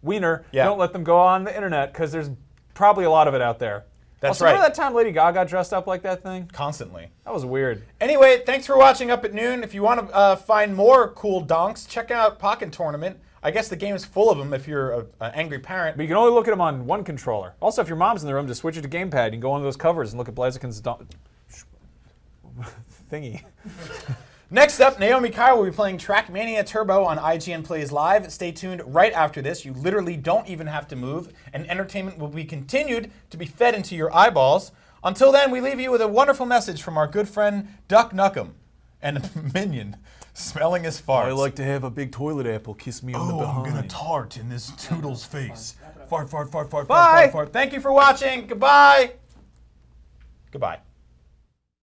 S2: wiener,
S3: Yeah.
S2: don't let them go on the internet because there's probably a lot of it out there.
S3: That's
S2: also,
S3: right.
S2: Remember that time Lady Gaga dressed up like that thing?
S3: Constantly.
S2: That was weird.
S3: Anyway, thanks for watching Up at Noon. If you want to find more cool donks, check out Pokken Tournament. I guess the game is full of them if you're an angry parent.
S2: But you can only look at them on one controller. Also, if your mom's in the room, just switch it to gamepad. You can go on those covers and look at Blaziken's thingy.
S3: Next up, Naomi Kyle will be playing Trackmania Turbo on IGN Plays Live. Stay tuned right after this. You literally don't even have to move, and entertainment will be continued to be fed into your eyeballs. Until then, we leave you with a wonderful message from our good friend Duck Nukem and a minion smelling his farts.
S2: I like to have a big toilet apple kiss me on the behind.
S3: I'm gonna tart in this Toodle's face. Fart, fart, fart, fart,
S2: Bye.
S3: fart, fart. Thank you for watching. Goodbye. Goodbye.